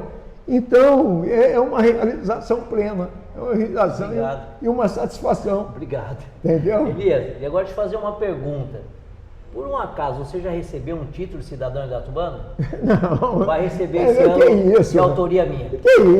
Então, é uma realização plena. É uma realização Obrigado. e uma satisfação. Obrigado. Entendeu? Elias, e agora te fazer uma pergunta. Por um acaso, você já recebeu um título de cidadão indaiatubano? Não. Vai receber Mas esse ano isso, de autoria minha. Que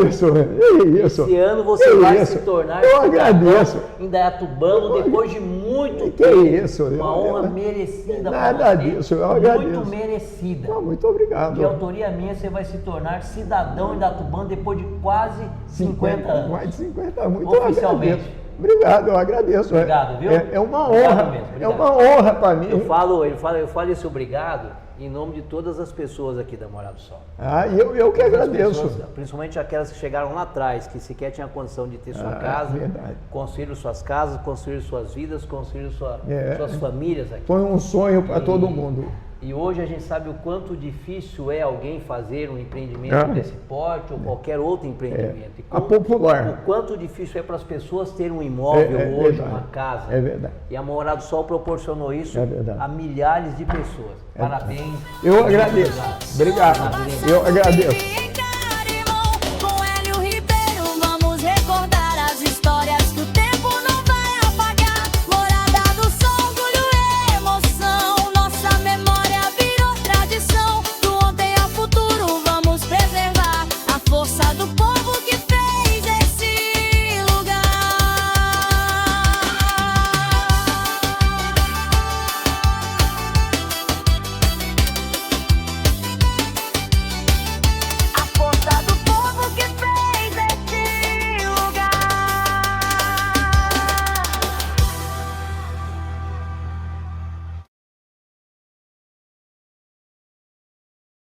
isso, que isso. Esse ano você Que vai isso? se tornar Eu agradeço. indaiatubano depois de muito Que tempo. isso? Uma honra merecida para Nada você. disso, eu agradeço. Muito merecida. Não, muito obrigado. De autoria minha, você vai se tornar cidadão indaiatubano depois de quase 50 anos. Mais de 50 anos. Muito Oficialmente. agradeço. Obrigado, eu agradeço. Obrigado, viu? É uma Obrigado honra. mesmo, É obrigado. uma honra para mim. Eu falo esse obrigado em nome de todas as pessoas aqui da Morada do Sol. Ah, eu que Todas as agradeço. pessoas, principalmente aquelas que chegaram lá atrás, que sequer tinham condição de ter sua casa, verdade. construíram suas casas, construíram suas vidas, construíram É. suas famílias aqui. Foi um sonho para todo mundo. E hoje a gente sabe o quanto difícil é alguém fazer um empreendimento desse porte ou qualquer outro empreendimento. E A popular. o quanto difícil é para as pessoas terem um imóvel É hoje, verdade. uma casa. É verdade. E a Morada do Sol proporcionou isso É verdade. a milhares de pessoas. Parabéns. Eu agradeço. Obrigado. Eu agradeço.